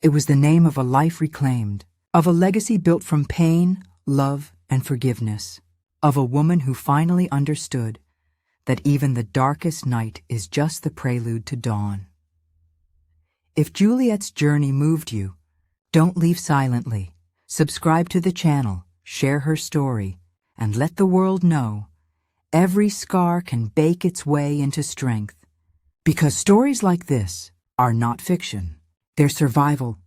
It was the name of a life reclaimed, of a legacy built from pain, love, and forgiveness, of a woman who finally understood that even the darkest night is just the prelude to dawn. If Juliet's journey moved you, don't leave silently. Subscribe to the channel, share her story, and let the world know every scar can bake its way into strength. Because stories like this are not fiction. They're survival,